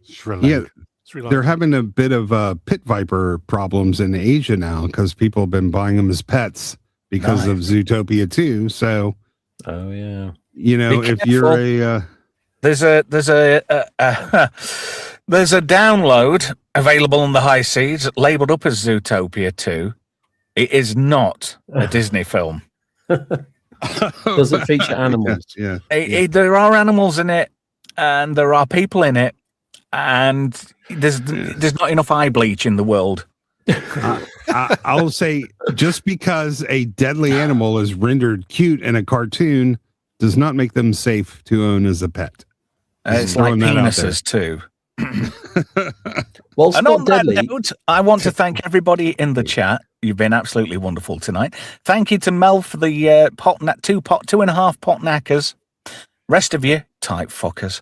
Sri Lanka. Yeah, they're having a bit of pit viper problems in Asia now because people have been buying them as pets because of Zootopia 2. So, you know, if you're there's a download available on the high seas labeled up as Zootopia 2. It is not a Disney film. Does it feature animals? Yeah. There are animals in it, and there are people in it, and there's not enough eye bleach in the world. I'll say, just because a deadly animal is rendered cute in a cartoon does not make them safe to own as a pet. It's like penises too. Well, and on that note, I want to thank everybody in the chat. You've been absolutely wonderful tonight. Thank you to Mel for the 2.5 pot knackers. Rest of you, type fuckers.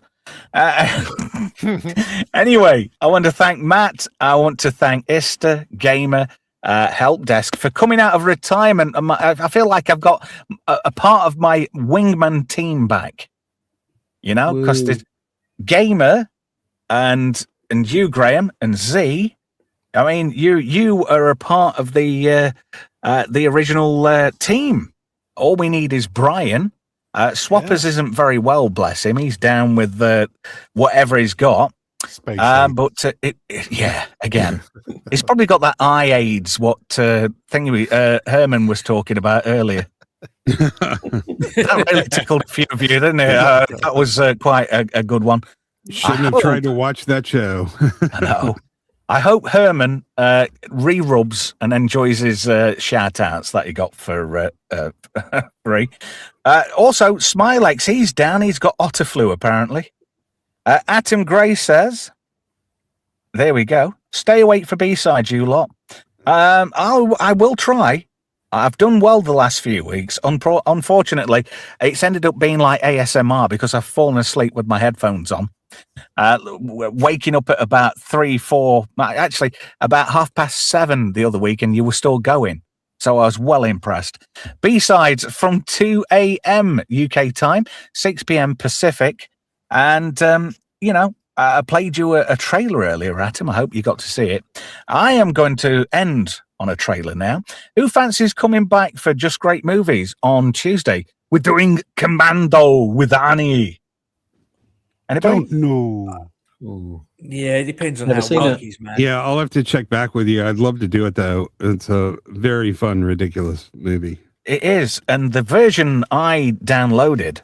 Anyway, I want to thank Matt. I want to thank Ista, Gamer, Help Desk for coming out of retirement. I feel like I've got a part of my wingman team back. You know, because there's Gamer and you, Graham, and Z. I mean, you are a part of the original team. All we need is Brian. Swappers isn't very well, bless him. He's down with whatever he's got. But again, he's probably got that eye aids. What thing Herman was talking about earlier. That really tickled a few of you, didn't it? That was quite a good one. Shouldn't have tried to watch that show. I know. I hope Herman re-rubs and enjoys his shout-outs that he got for free. Also, Smilex, he's down. He's got otter flu, apparently. Atom Gray says, there we go. Stay awake for B-sides, you lot. I will try. I've done well the last few weeks. Unfortunately, it's ended up being like ASMR because I've fallen asleep with my headphones on. Waking up at about 3, 4, actually about 7:30 the other week, and you were still going. So I was well impressed. B-sides from 2 a.m. UK time, 6 p.m. Pacific. And, I played you a trailer earlier, Atom. I hope you got to see it. I am going to end on a trailer now. Who fancies coming back for Just Great Movies on Tuesday? We're doing Commando with Annie. Anybody? Don't know. Yeah, it depends on how well he's man. Yeah, I'll have to check back with you. I'd love to do it, though. It's a very fun, ridiculous movie. It is. And the version I downloaded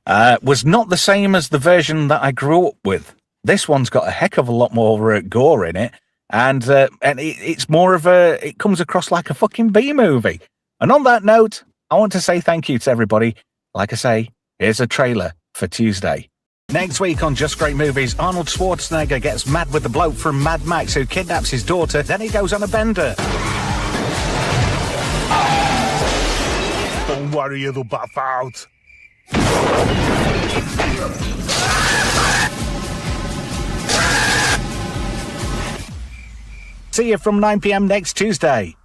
was not the same as the version that I grew up with. This one's got a heck of a lot more gore in it. And it's more of it comes across like a fucking B movie. And on that note, I want to say thank you to everybody. Like I say, here's a trailer for Tuesday. Next week on Just Great Movies, Arnold Schwarzenegger gets mad with the bloke from Mad Max who kidnaps his daughter. Then he goes on a bender. Don't worry, it'll buff out. See you from 9 p.m. next Tuesday.